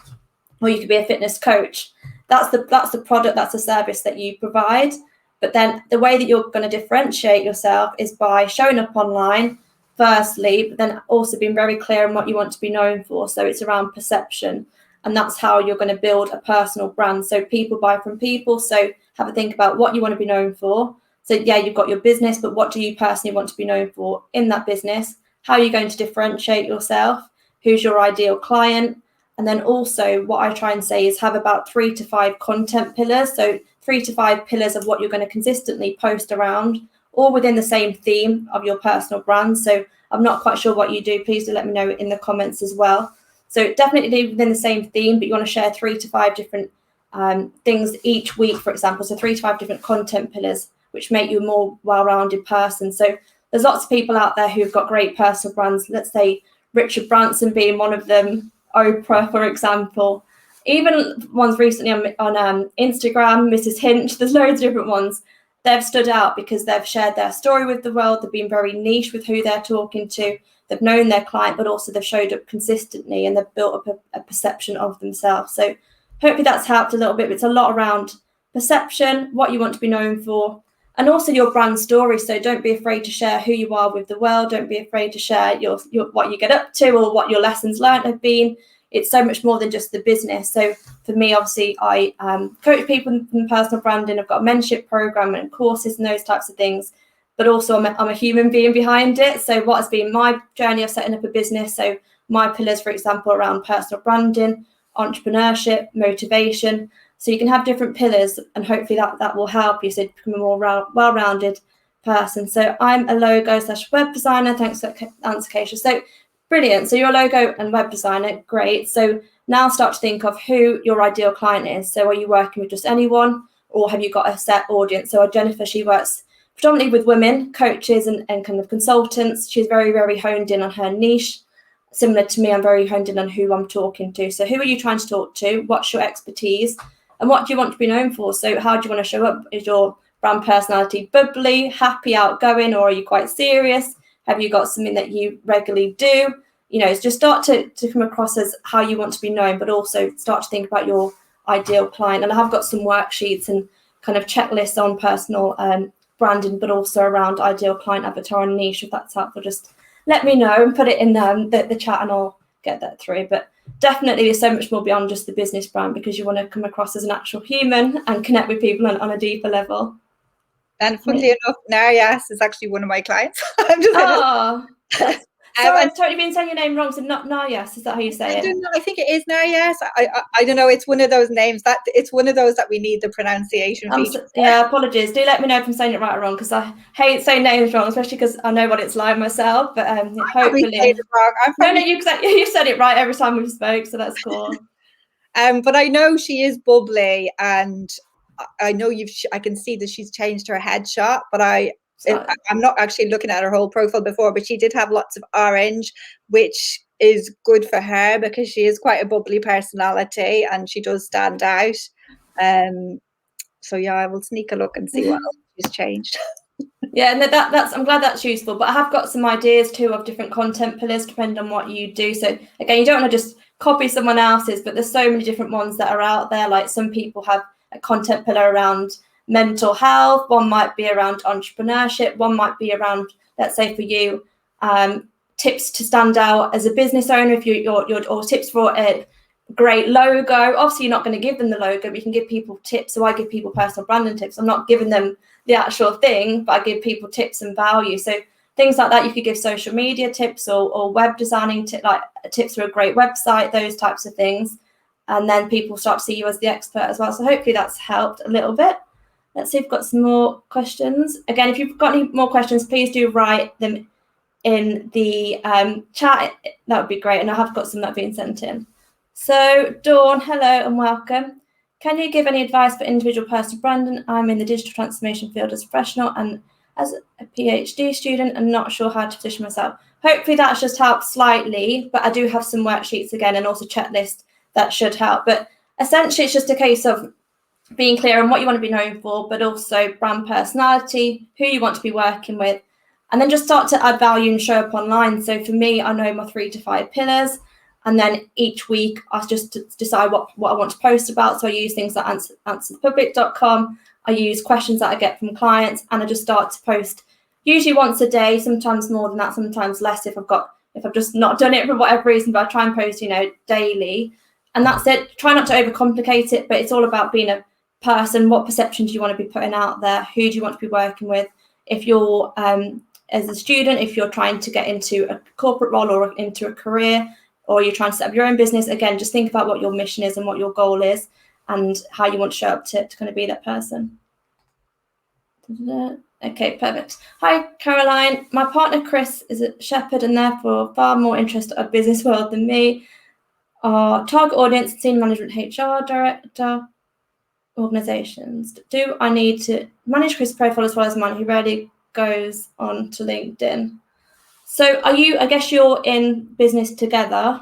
or you could be a fitness coach. That's the product, that's the service that you provide. But then the way that you're going to differentiate yourself is by showing up online, firstly, but then also being very clear on what you want to be known for. So it's around perception. And that's how you're going to build a personal brand. So people buy from people. So have a think about what you want to be known for. So you've got your business, but what do you personally want to be known for in that business? How are you going to differentiate yourself? Who's your ideal client? And then also what I try and say is have about 3 to 5 content pillars. So 3 to 5 pillars of what you're going to consistently post around, all within the same theme of your personal brand. So I'm not quite sure what you do. Please do let me know in the comments as well. So definitely within the same theme, but you want to share 3 to 5 different things each week, for example. So 3 to 5 different content pillars, which make you a more well-rounded person. So there's lots of people out there who've got great personal brands. Let's say Richard Branson being one of them, Oprah, for example. Even ones recently on Instagram, Mrs. Hinch, there's loads of different ones. They've stood out because they've shared their story with the world. They've been very niche with who they're talking to. They've known their client, but also they've showed up consistently and they've built up a perception of themselves. So hopefully that's helped a little bit. It's a lot around perception, what you want to be known for, and also your brand story. So don't be afraid to share who you are with the world. Don't be afraid to share your what you get up to or what your lessons learned have been. It's so much more than just the business. So for me, obviously, I coach people in personal branding. I've got a mentorship program and courses and those types of things. But also I'm a human being behind it. So what has been my journey of setting up a business? So my pillars, for example, around personal branding, entrepreneurship, motivation. So you can have different pillars, and hopefully that will help you so to become a more well-rounded person. So I'm a logo/web designer. Thanks for that answer, Keisha. So brilliant. So you're a logo and web designer. Great. So now start to think of who your ideal client is. So are you working with just anyone, or have you got a set audience? So Jennifer, she works predominantly with women, coaches and kind of consultants. She's very, very honed in on her niche. Similar to me, I'm very honed in on who I'm talking to. So who are you trying to talk to? What's your expertise? And what do you want to be known for? So how do you want to show up? Is your brand personality bubbly, happy, outgoing, or are you quite serious? Have you got something that you regularly do? You know, it's just start to come across as how you want to be known, but also start to think about your ideal client. And I have got some worksheets and kind of checklists on personal branding, but also around ideal client avatar and niche. If that's helpful, just let me know and put it in the chat and I'll get that through. But definitely there's so much more beyond just the business brand, because you want to come across as an actual human and connect with people on a deeper level. And funnily enough, Narias is actually one of my clients. Sorry, I've totally been saying your name wrong. So not Narias, is that how you say it? I think it is Narias. I don't know. It's one of those names that it's one of those that we need the pronunciation feature. Yeah, apologies. Do let me know if I'm saying it right or wrong, because I hate saying names wrong, especially because I know what it's like myself. But hopefully, no, you said it right every time we spoke, so that's cool. But I know she is bubbly, and I know I can see that she's changed her headshot, but I'm not actually looking at her whole profile before, but she did have lots of orange, which is good for her because she is quite a bubbly personality and she does stand out. So yeah, I will sneak a look and see what else she's changed. Yeah, and that's I'm glad that's useful. But I have got some ideas too of different content pillars depending on what you do. So again, you don't want to just copy someone else's, but there's so many different ones that are out there. Like some people have a content pillar around mental health, one might be around entrepreneurship, one might be around, let's say for you, tips to stand out as a business owner, if you're or tips for a great logo. Obviously you're not going to give them the logo, but you can give people tips. So I give people personal branding tips. I'm not giving them the actual thing, but I give people tips and value. So things like that. You could give social media tips or web designing like tips for a great website, those types of things, and then people start to see you as the expert as well. So hopefully that's helped a little bit. Let's see if we've got some more questions. Again, if you've got any more questions, please do write them in the chat. That would be great. And I have got some that have been sent in. So Dawn, hello and welcome. Can you give any advice for individual personal branding? I'm in the digital transformation field as a professional and as a PhD student and not sure how to position myself. Hopefully that's just helped slightly, but I do have some worksheets again and also checklist that should help. But essentially it's just a case of being clear on what you want to be known for, but also brand personality, who you want to be working with, and then just start to add value and show up online. So for me, I know my 3 to 5 pillars, and then each week I just decide what I want to post about. So I use things like answerthepublic.com. I use questions that I get from clients, and I just start to post usually once a day, sometimes more than that, sometimes less if I've just not done it for whatever reason, but I try and post, daily. And that's it. Try not to overcomplicate it, but it's all about being a person. What perception do you want to be putting out there? Who do you want to be working with? If you're as a student, if you're trying to get into a corporate role or into a career, or you're trying to set up your own business, again, just think about what your mission is and what your goal is and how you want to show up to kind of be that person. Okay, perfect. Hi, Caroline. My partner, Chris, is a shepherd and therefore far more interested in a business world than me. Our target audience, senior management HR director, organizations. Do I need to manage Chris' profile as well as mine? He rarely goes on to LinkedIn. So I guess you're in business together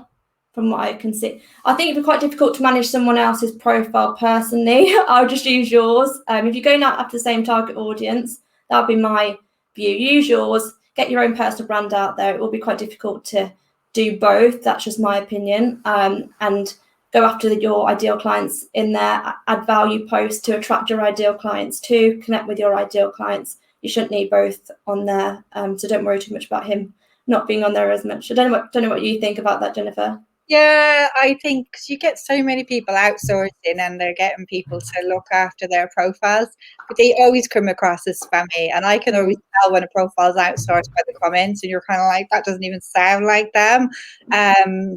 from what I can see. I think it'd be quite difficult to manage someone else's profile personally. I'll just use yours. If you're going out after the same target audience, that would be my view. Use yours, get your own personal brand out there. It will be quite difficult to do both. That's just my opinion. And go after your ideal clients in there, add value posts to attract your ideal clients too, connect with your ideal clients. You shouldn't need both on there. So don't worry too much about him not being on there as much. I don't know what you think about that, Jennifer. Yeah, I think you get so many people outsourcing and they're getting people to look after their profiles, but they always come across as spammy. And I can always tell when a profile's outsourced by the comments, and you're kind of like, that doesn't even sound like them.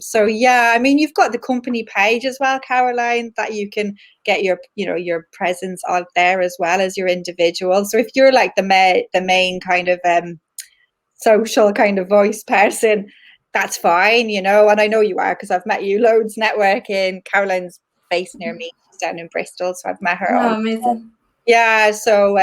So yeah, I mean, you've got the company page as well, Caroline, that you can get your, you know, your presence out there as well as your individual. So if you're like the main kind of social kind of voice person, that's fine, you know, and I know you are because I've met you loads networking. Caroline's based near me, she's down in Bristol, so I've met her. Oh, amazing. Yeah, so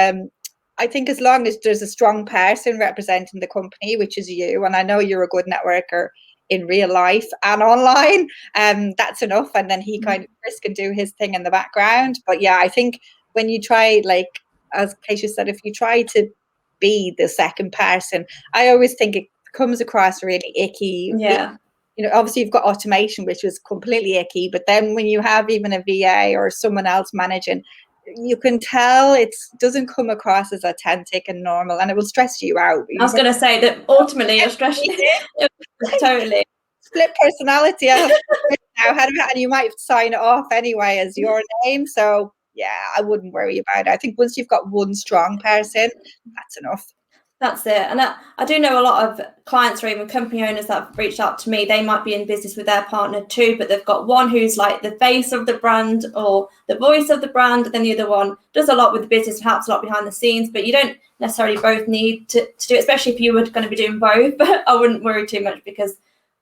I think as long as there's a strong person representing the company, which is you, and I know you're a good networker in real life and online, that's enough. And then he kind of, Chris can do his thing in the background. But yeah, I think when you try, like as Keisha said, if you try to be the second person, I always think it comes across really icky. Yeah. You know, obviously you've got automation, which was completely icky, but then when you have even a VA or someone else managing, you can tell it doesn't come across as authentic and normal, and it will stress you out. I was going to say that ultimately you're stressing. Totally. Split personality. Now, and you might sign it off anyway as your name. So yeah, I wouldn't worry about it. I think once you've got one strong person, that's enough. That's it. And I do know a lot of clients or even company owners that have reached out to me. They might be in business with their partner too, but they've got one who's like the face of the brand or the voice of the brand. And then the other one does a lot with the business, perhaps a lot behind the scenes, but you don't necessarily both need to do it, especially if you were going to be doing both. But I wouldn't worry too much because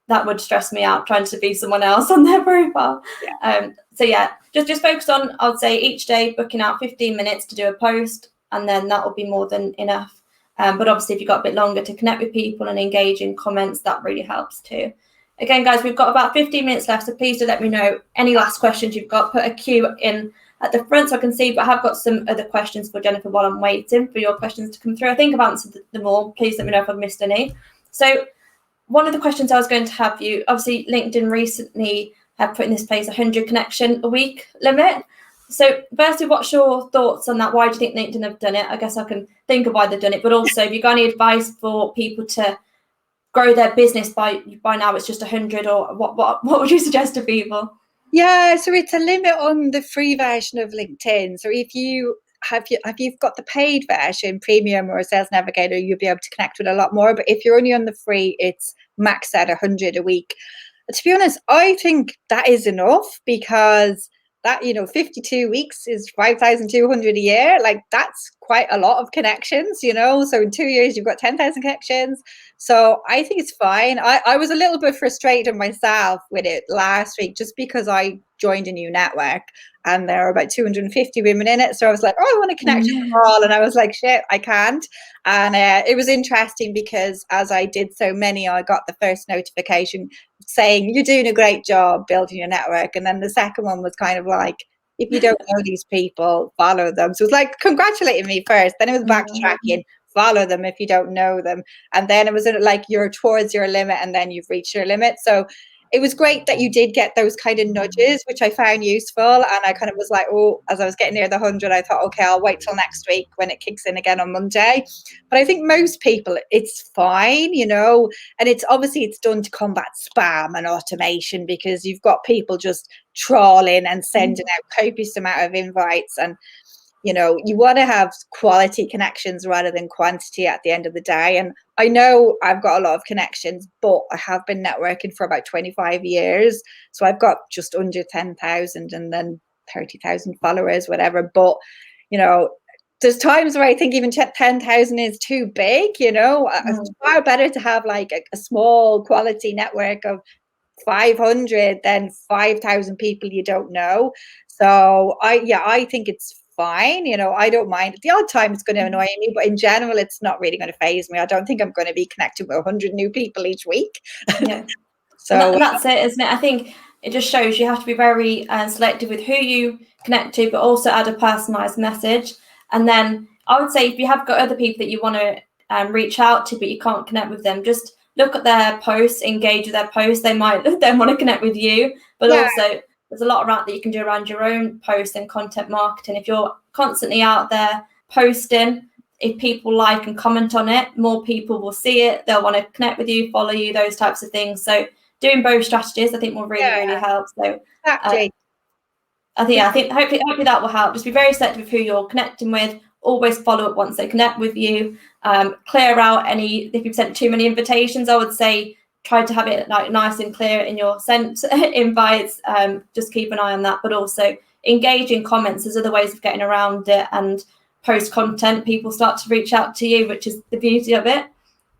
that would stress me out trying to be someone else on their profile. Yeah. So yeah, just focus on, I would say each day, booking out 15 minutes to do a post, and then that will be more than enough. But obviously, if you've got a bit longer to connect with people and engage in comments, that really helps too. Again, guys, we've got about 15 minutes left, so please do let me know any last questions you've got. Put a queue in at the front so I can see, but I have got some other questions for Jennifer while I'm waiting for your questions to come through. I think I've answered them all. Please let me know if I've missed any. So one of the questions I was going to have you, obviously LinkedIn recently have put in this place 100 connection a week limit. So firstly, what's your thoughts on that? Why do you think LinkedIn have done it? I guess I can think of why they've done it, but also have you got any advice for people to grow their business by now it's just 100, or what would you suggest to people? Yeah, so it's a limit on the free version of LinkedIn. So if you've got the paid version, premium or sales navigator, you'll be able to connect with a lot more. But if you're only on the free, it's maxed at 100 a week. But to be honest, I think that is enough, because that, 52 weeks is 5,200 a year. Like, that's quite a lot of connections, so in 2 years you've got 10,000 connections. So I think it's fine. I was a little bit frustrated myself with it last week, just because I joined a new network and there are about 250 women in it. So I was like, oh, I want to connect with them all. And I was like, shit, I can't. And it was interesting because as I did so many, I got the first notification saying, you're doing a great job building your network. And then the second one was kind of like, if you don't know these people, follow them. So it was like congratulating me first. Then it was backtracking, follow them if you don't know them. And then it was like, you're towards your limit and then you've reached your limit. So it was great that you did get those kind of nudges, which I found useful. And I kind of was like, oh, as I was getting near the 100, I thought, okay, I'll wait till next week when it kicks in again on Monday. But I think most people, it's fine, and it's obviously it's done to combat spam and automation, because you've got people just trawling and sending out copious amount of invites. And you want to have quality connections rather than quantity at the end of the day. And I know I've got a lot of connections, but I have been networking for about 25 years. So I've got just under 10,000 and then 30,000 followers, whatever. But, there's times where I think even 10,000 is too big, It's far better to have like a small quality network of 500 than 5,000 people you don't know. So I think it's fine. I don't mind. The odd time it's going to annoy me, but in general, it's not really going to faze me. I don't think I'm going to be connected with 100 new people each week. Yeah. So and that's it, isn't it? I think it just shows you have to be very selective with who you connect to, but also add a personalized message. And then I would say if you have got other people that you want to reach out to, but you can't connect with them, just look at their posts, engage with their posts. They might then want to connect with you, but also there's a lot around that you can do around your own posts and content marketing. If you're constantly out there posting, if people like and comment on it, more people will see it. They'll want to connect with you, follow you, those types of things. So doing both strategies, I think, will really help. So Exactly. I think hopefully that will help. Just be very selective of who you're connecting with. Always follow up once they connect with you. Clear out any, if you've sent too many invitations, I would say try to have it like nice and clear in your sent invites. Just keep an eye on that, but also engage in comments. There's other ways of getting around it, and post content. People start to reach out to you, which is the beauty of it.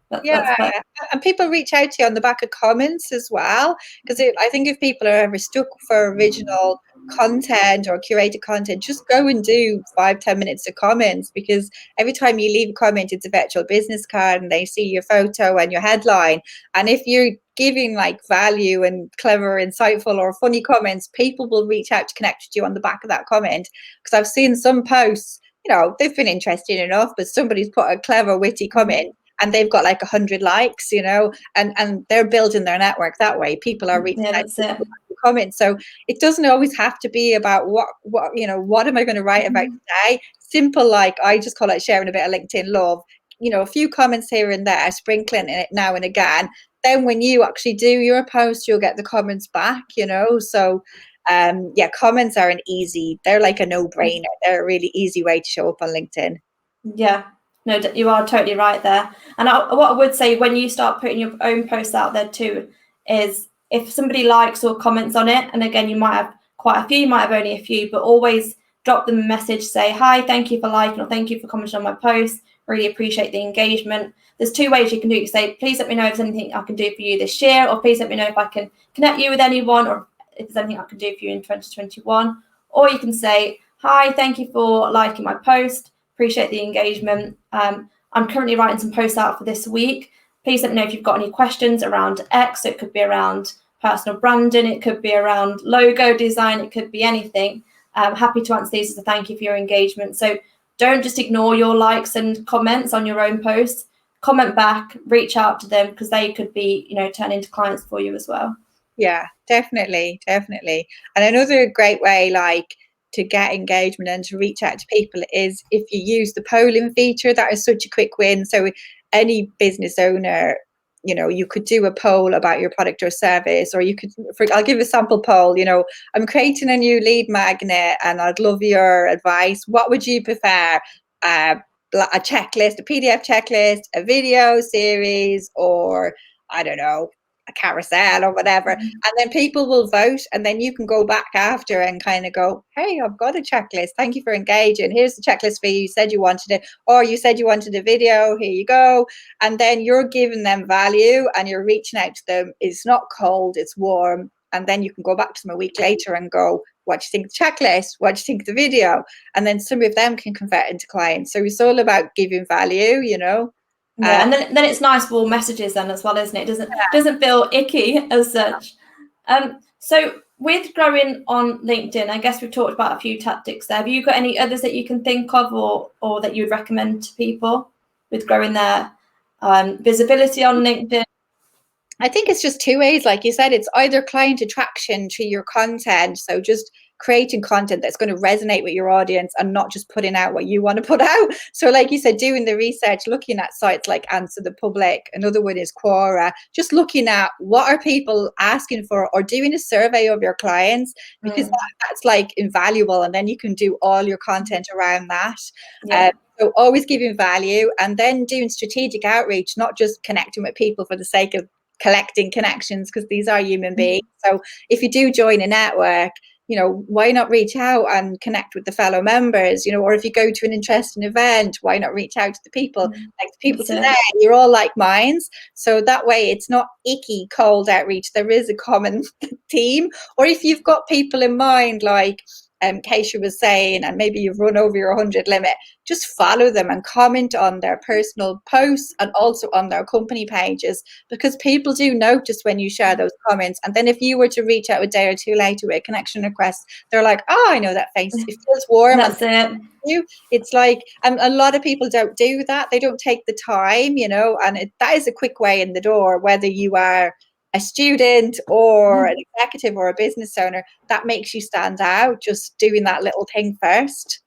And people reach out to you on the back of comments as well, because I think if people are ever stuck for original content or curated content, just go and do 5-10 minutes of comments, because every time you leave a comment, it's a virtual business card and they see your photo and your headline. And if you're giving like value and clever, insightful or funny comments, people will reach out to connect with you on the back of that comment. Because I've seen some posts, you know, they've been interesting enough, but somebody's put a clever, witty comment and they've got like 100 likes, you know, and they're building their network that way. People are reaching out to comments. So it doesn't always have to be about what you know, what am I going to write about today? Simple, like I just call it sharing a bit of LinkedIn love, you know, a few comments here and there, sprinkling it now and again. Then when you actually do your post, you'll get the comments back, you know. So yeah, comments are they're like a no-brainer. They're a really easy way to show up on LinkedIn. Yeah. No, you are totally right there. And what I would say, when you start putting your own posts out there too, is if somebody likes or comments on it, and again, you might have quite a few, you might have only a few, but always drop them a message, say, hi, thank you for liking or thank you for commenting on my post. Really appreciate the engagement. There's two ways you can do it. You say, please let me know if there's anything I can do for you this year, or please let me know if I can connect you with anyone, or if there's anything I can do for you in 2021. Or you can say, hi, thank you for liking my post. Appreciate the engagement. I'm currently writing some posts out for this week. Please let me know if you've got any questions around X. So it could be around personal branding, it could be around logo design, it could be anything. I'm happy to answer these as a thank you for your engagement. So don't just ignore your likes and comments on your own posts. Comment back, reach out to them, because they could be, you know, turn into clients for you as well. Yeah, definitely. And another great way, like, to get engagement and to reach out to people is if you use the polling feature. That is such a quick win. So any business owner, you know, you could do a poll about your product or service, or you could, I'll give a sample poll, you know, I'm creating a new lead magnet and I'd love your advice. What would you prefer? A checklist, a PDF checklist, a video series, or I don't know, a carousel or whatever. And then people will vote, and then you can go back after and kind of go, hey, I've got a checklist, thank you for engaging, here's the checklist for you, you said you wanted it, or you said you wanted a video, here you go. And then you're giving them value and you're reaching out to them. It's not cold, it's warm. And then you can go back to them a week later and go, what do you think of the checklist? What do you think of the video? And then some of them can convert into clients. So it's all about giving value, you know. Yeah, and then it's nice warm messages then as well, isn't it? It doesn't feel icky as such. So with growing on LinkedIn, I guess we've talked about a few tactics there. Have you got any others that you can think of, or that you would recommend to people with growing their visibility on LinkedIn? I think it's just two ways. Like you said, it's either client attraction to your content. So just creating content that's going to resonate with your audience and not just putting out what you want to put out. So like you said, doing the research, looking at sites like Answer the Public. Another one is Quora. Just looking at what are people asking for, or doing a survey of your clients, because that's like invaluable. And then you can do all your content around that. Yeah. So always giving value, and then doing strategic outreach, not just connecting with people for the sake of collecting connections, because these are human beings. So if you do join a network, you know, why not reach out and connect with the fellow members, you know, or if you go to an interesting event, why not reach out to the people, like the people today, you're all like minds. So that way it's not icky, cold outreach. There is a common theme. Or if you've got people in mind, like Keisha was saying, and maybe you've run over your 100 limit, just follow them and comment on their personal posts and also on their company pages, because people do notice when you share those comments. And then if you were to reach out a day or two later with a connection request, they're like, oh, I know that face, it feels warm. That's it. It's like, and a lot of people don't do that. They don't take the time, you know, and that is a quick way in the door, whether you are a student or an executive or a business owner, that makes you stand out, just doing that little thing first.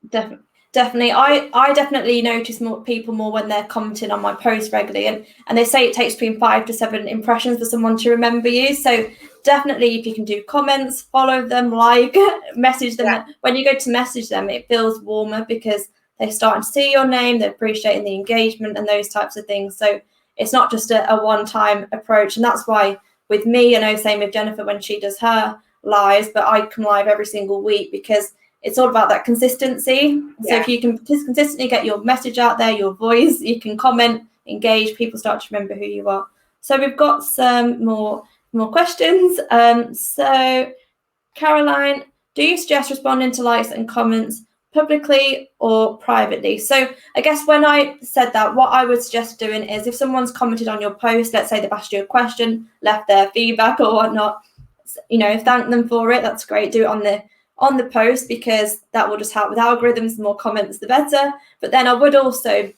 Definitely. I definitely notice more people more when they're commenting on my posts regularly, and they say it takes between 5 to 7 impressions for someone to remember you. So definitely, if you can do comments, follow them, like, message them. Yeah. When you go to message them, it feels warmer because they're starting to see your name, they're appreciating the engagement and those types of things. So it's not just a one-time approach. And that's why with me, I know same with Jennifer when she does her lives, but I come live every single week because it's all about that consistency. So if you can just consistently get your message out there, your voice, you can comment, engage, people start to remember who you are. So we've got some more questions. So Caroline, do you suggest responding to likes and comments publicly or privately? So I guess when I said that, what I would suggest doing is if someone's commented on your post, let's say they've asked you a question, left their feedback or whatnot, thank them for it. That's great. Do it on the post, because that will just help with algorithms. The more comments, the better. But then I would also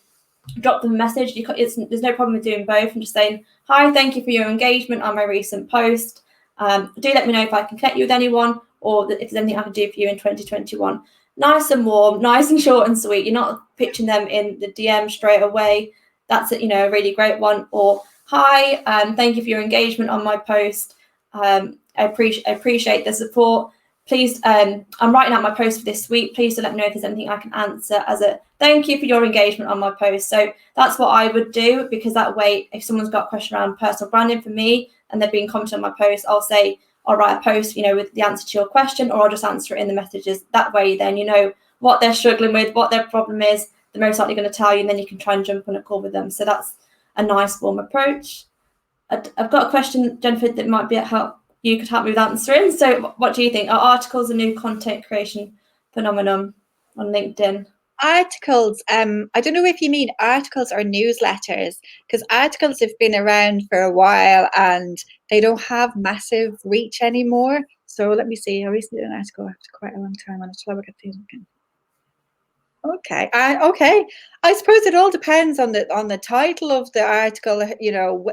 drop them a message. There's no problem with doing both. I'm just saying, hi, thank you for your engagement on my recent post. Do let me know if I can connect you with anyone, or if there's anything I can do for you in 2021. Nice and warm, nice and short and sweet. You're not pitching them in the DM straight away. That's a really great one. Or hi, thank you for your engagement on my post. I appreciate the support. Please, I'm writing out my post for this week. Please do let me know if there's anything I can answer as a thank you for your engagement on my post. So that's what I would do, because that way, if someone's got a question around personal branding for me and they're being commented on my post, I'll say, I'll write a post, with the answer to your question, or I'll just answer it in the messages. That way, then you know what they're struggling with, what their problem is. They're most likely going to tell you, and then you can try and jump on a call with them. So that's a nice warm approach. I've got a question, Jennifer, that might be you could help me with answering. So what do you think? Are articles a new content creation phenomenon on LinkedIn? Articles, I don't know if you mean articles or newsletters, because articles have been around for a while and they don't have massive reach anymore. So let me see. I recently did an article after quite a long time on it. Shall I look at these again? Okay. Okay. I suppose it all depends on the title of the article.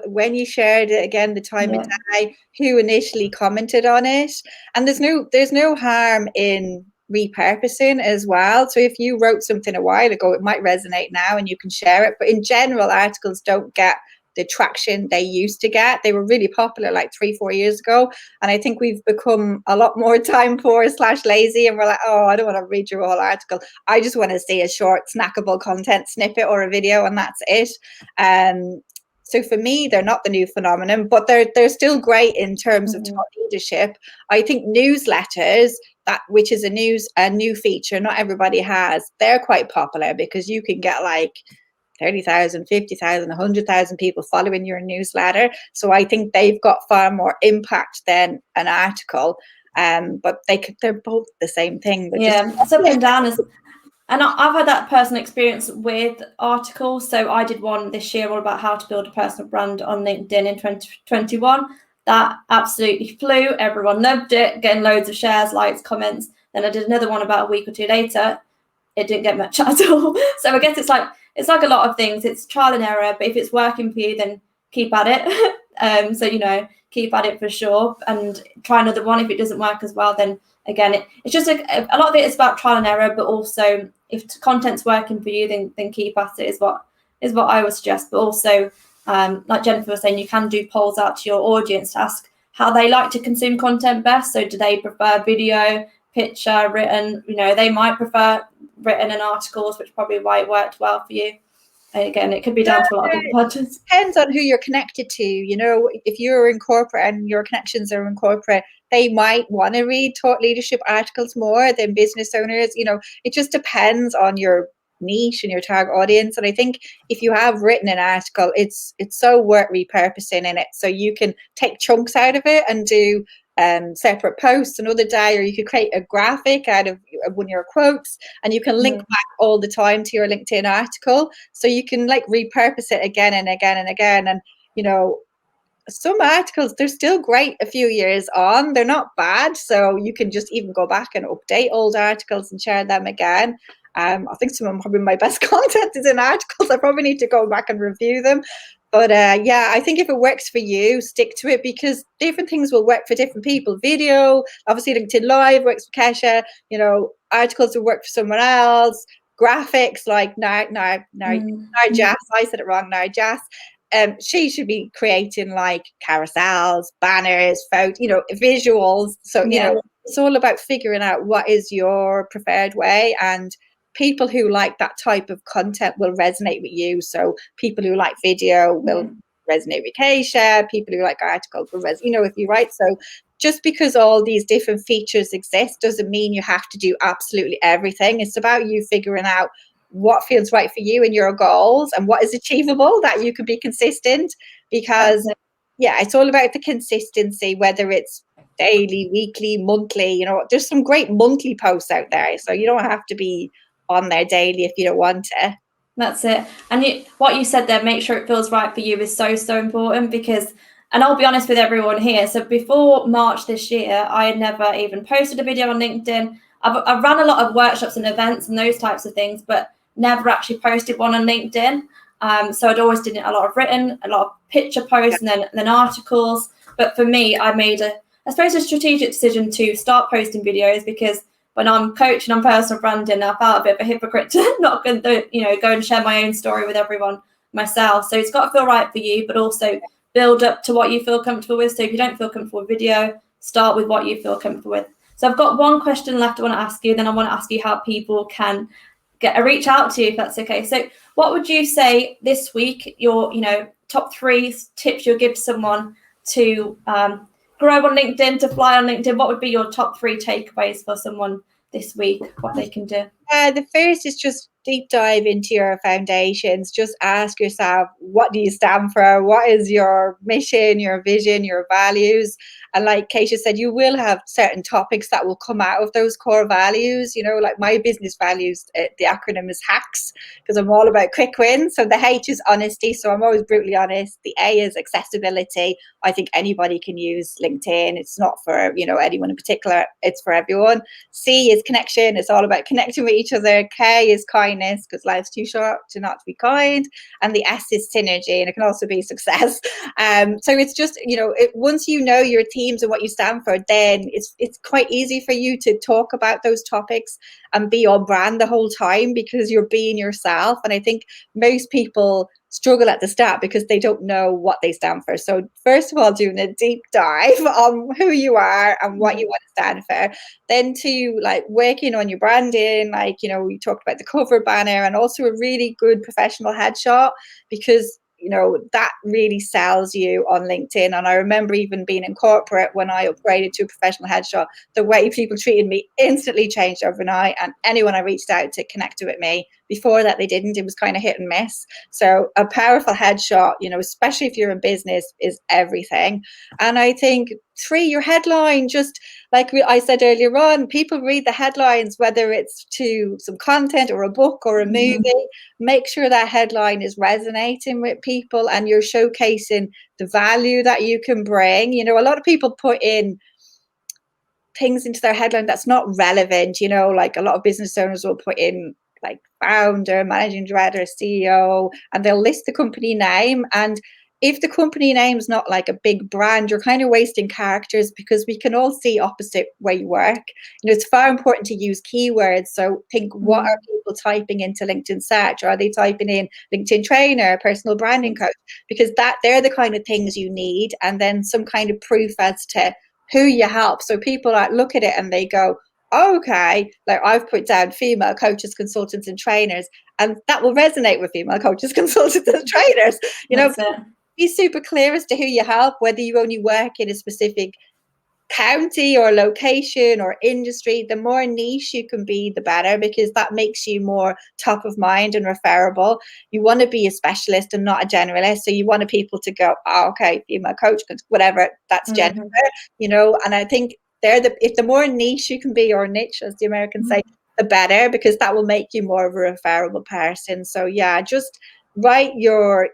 When you shared it, again, the time of day, who initially commented on it, and there's no harm in repurposing as well. So if you wrote something a while ago, it might resonate now, and you can share it. But in general, articles don't get the traction they used to get. They were really popular like 3-4 years ago, and I think we've become a lot more time poor / lazy, and we're like, oh, I don't want to read your whole article. I just want to see a short snackable content snippet or a video, and that's it. So for me, they're not the new phenomenon, but they're still great in terms of thought leadership. I think newsletters, which is a new feature not everybody has, they're quite popular because you can get like 30,000, 50,000, 100,000 people following your newsletter. So I think they've got far more impact than an article. But they're both the same thing. It's up and down. And I've had that personal experience with articles. So I did one this year all about how to build a personal brand on LinkedIn in 2021. That absolutely flew. Everyone loved it, getting loads of shares, likes, comments. Then I did another one about a week or two later. It didn't get much at all. So I guess it's like a lot of things. It's trial and error, but if it's working for you, then keep at it. So keep at it for sure, and try another one. If it doesn't work as well, then again, it's just a lot of it is about trial and error. But also, if content's working for you, then keep at it. Is what I would suggest. But also, like Jennifer was saying, you can do polls out to your audience to ask how they like to consume content best. So do they prefer video, picture, written? They might prefer written and articles, which probably why it worked well for you. And again, it could be down to a lot of different budgets. Depends on who you're connected to. If you're in corporate and your connections are in corporate, they might want to read thought leadership articles more than business owners. It just depends on your niche and your target audience. And I think if you have written an article, it's so worth repurposing in it. So you can take chunks out of it and do separate posts another day, or you could create a graphic out of one of your quotes, and you can link back all the time to your LinkedIn article, so you can like repurpose it again and again and again. And some articles, they're still great a few years on, they're not bad, so you can just even go back and update old articles and share them again. I think some of probably my best content is in articles. I probably need to go back and review them. But yeah, I think if it works for you, stick to it, because different things will work for different people. Video, obviously LinkedIn Live works for Kesha, articles will work for someone else. Graphics like Narjas, I said it wrong, Narjas. She should be creating like carousels, banners, visuals. So, it's all about figuring out what is your preferred way, and people who like that type of content will resonate with you. So people who like video will resonate with Keisha. People who like articles will resonate, with you, right? So just because all these different features exist doesn't mean you have to do absolutely everything. It's about you figuring out what feels right for you and your goals, and what is achievable, that you can be consistent. Because it's all about the consistency, whether it's daily, weekly, monthly. There's some great monthly posts out there, so you don't have to be on there daily if you don't want to. That's it. And what you said there, make sure it feels right for you, is so, so important. Because, and I'll be honest with everyone here, so before March this year, I had never even posted a video on LinkedIn. I've run a lot of workshops and events and those types of things, but never actually posted one on LinkedIn. So I'd always done a lot of written, a lot of picture posts, and then articles. But for me, I made a strategic decision to start posting videos, because when I'm coaching on personal branding, I felt a bit of a hypocrite to not go and share my own story with everyone myself. So it's got to feel right for you, but also build up to what you feel comfortable with. So if you don't feel comfortable with video, start with what you feel comfortable with. So I've got one question left I want to ask you. Then I want to ask you how people can reach out to you, if that's okay. So what would you say this week, your top 3 tips you'll give someone to grow on LinkedIn, to fly on LinkedIn? What would be your top 3 takeaways for someone this week, what they can do? The first is just deep dive into your foundations. Just ask yourself, what do you stand for? What is your mission, your vision, your values? And like Keisha said, you will have certain topics that will come out of those core values. Like my business values, the acronym is HACS, because I'm all about quick wins. So the H is honesty. So I'm always brutally honest. The A is accessibility. I think anybody can use LinkedIn. It's not for, anyone in particular. It's for everyone. C is connection. It's all about connecting with each other. K is kindness, because life's too short to not be kind. And the S is synergy, and it can also be success. So it's just, once you know your teams and what you stand for, then it's quite easy for you to talk about those topics and be on brand the whole time, because you're being yourself. And I think most people struggle at the start because they don't know what they stand for. So first of all, doing a deep dive on who you are and what you want to stand for. Then to working on your branding, we talked about the cover banner, and also a really good professional headshot, because that really sells you on LinkedIn. And I remember even being in corporate, when I upgraded to a professional headshot, the way people treated me instantly changed overnight. And anyone I reached out to connected with me. Before that, they didn't. It was kind of hit and miss. So a powerful headshot, especially if you're in business, is everything. And I think 3, your headline, just like I said earlier on, people read the headlines, whether it's to some content or a book or a movie. Make sure that headline is resonating with people and you're showcasing the value that you can bring. A lot of people put in things into their headline that's not relevant. Like a lot of business owners will put in like founder, managing director, CEO, and they'll list the company name. And if the company name's not like a big brand, you're kind of wasting characters, because we can all see opposite where you work. It's far important to use keywords. So think, what are people typing into LinkedIn search? Are they typing in LinkedIn trainer, personal branding coach? Because they're the kind of things you need. And then some kind of proof as to who you help. So people look at it and they go, oh, okay, like I've put down female coaches, consultants, and trainers, and that will resonate with female coaches, consultants, and trainers. Be super clear as to who you help, whether you only work in a specific county or location or industry. The more niche you can be, the better, because that makes you more top of mind and referable. You want to be a specialist and not a generalist. So you want people to go, oh, okay, female coach, whatever, that's gender, and I think if the more niche you can be, or niche as the Americans say, the better, because that will make you more of a referable person. So yeah, just write your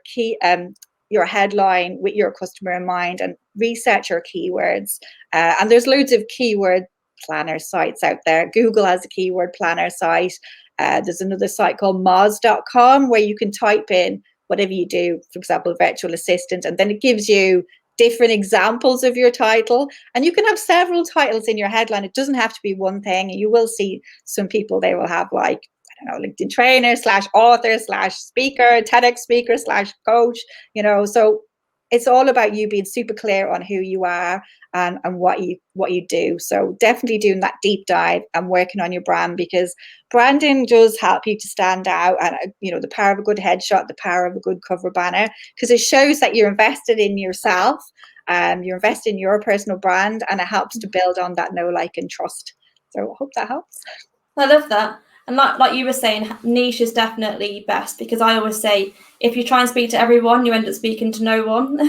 your headline with your customer in mind, and research your keywords. And there's loads of keyword planner sites out there. Google has a keyword planner site. There's another site called moz.com where you can type in whatever you do, for example, virtual assistant, and then it gives you different examples of your title. And you can have several titles in your headline. It doesn't have to be one thing. And you will see some people, they will have like, I don't know, LinkedIn trainer / author / speaker, TEDx speaker / coach, so it's all about you being super clear on who you are and what you do. So definitely doing that deep dive and working on your brand, because branding does help you to stand out. And the power of a good headshot, the power of a good cover banner, because it shows that you're invested in yourself, you're invested in your personal brand, and it helps to build on that know, like, and trust. So I hope that helps. I love that. And like you were saying, niche is definitely best, because I always say, if you try and speak to everyone, you end up speaking to no one.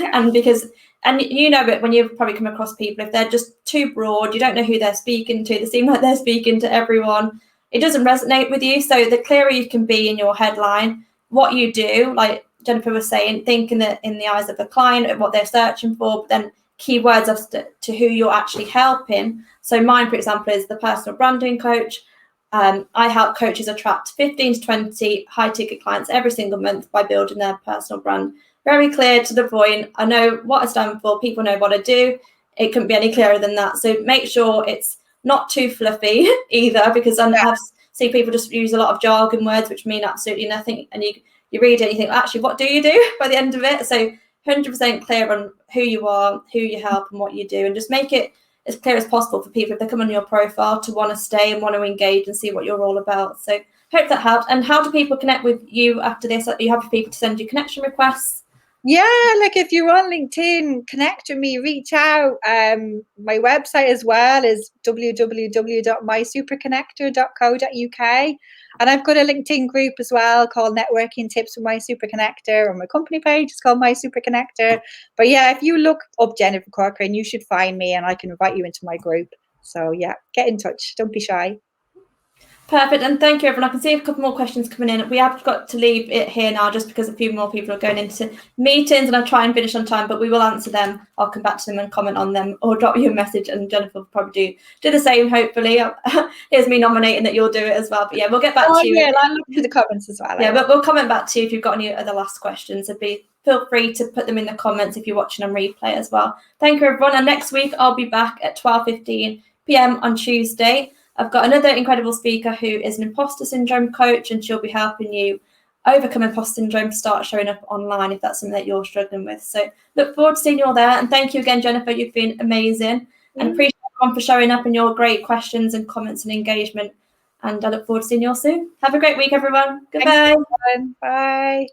And you know it when you've probably come across people, if they're just too broad, you don't know who they're speaking to, they seem like they're speaking to everyone, it doesn't resonate with you. So the clearer you can be in your headline, what you do, like Jennifer was saying, think in the eyes of the client at what they're searching for, but then keywords as to who you're actually helping. So mine, for example, is the personal branding coach. I help coaches attract 15 to 20 high ticket clients every single month by building their personal brand. Very clear, to the point. I know what I stand for. People know what I do. It couldn't be any clearer than that. So make sure it's not too fluffy either, because I have seen people just use a lot of jargon words which mean absolutely nothing. And you read it and you think, actually, what do you do by the end of it? So 100% clear on who you are, who you help, and what you do, and just make it as clear as possible for people, if they come on your profile, to want to stay and want to engage and see what you're all about. So hope that helped. And how do people connect with you after this? Are you happy for people to send you connection requests? Yeah, like if you're on LinkedIn, connect with me, reach out. My website as well is www.mysuperconnector.co.uk. And I've got a LinkedIn group as well called Networking Tips with My Super Connector, or my company page is called My Super Connector. But yeah, if you look up Jennifer Corcoran, you should find me and I can invite you into my group. So yeah, get in touch. Don't be shy. Perfect. And thank you, everyone. I can see a couple more questions coming in. We have got to leave it here now just because a few more people are going into meetings, and I'll try and finish on time, but we will answer them. I'll come back to them and comment on them, or drop you a message, and Jennifer will probably do the same, hopefully. Here's me nominating that you'll do it as well. But yeah, we'll get back to you. Yeah, I'll look through the comments as well. Yeah, but we'll comment back to you if you've got any other last questions. Feel free to put them in the comments if you're watching on replay as well. Thank you, everyone. And next week, I'll be back at 12:15 p.m. on Tuesday. I've got another incredible speaker who is an imposter syndrome coach, and she'll be helping you overcome imposter syndrome, start showing up online if that's something that you're struggling with. So look forward to seeing you all there. And thank you again, Jennifer. You've been amazing. And appreciate everyone for showing up and your great questions and comments and engagement. And I look forward to seeing you all soon. Have a great week, everyone. Goodbye. Thanks, everyone. Bye.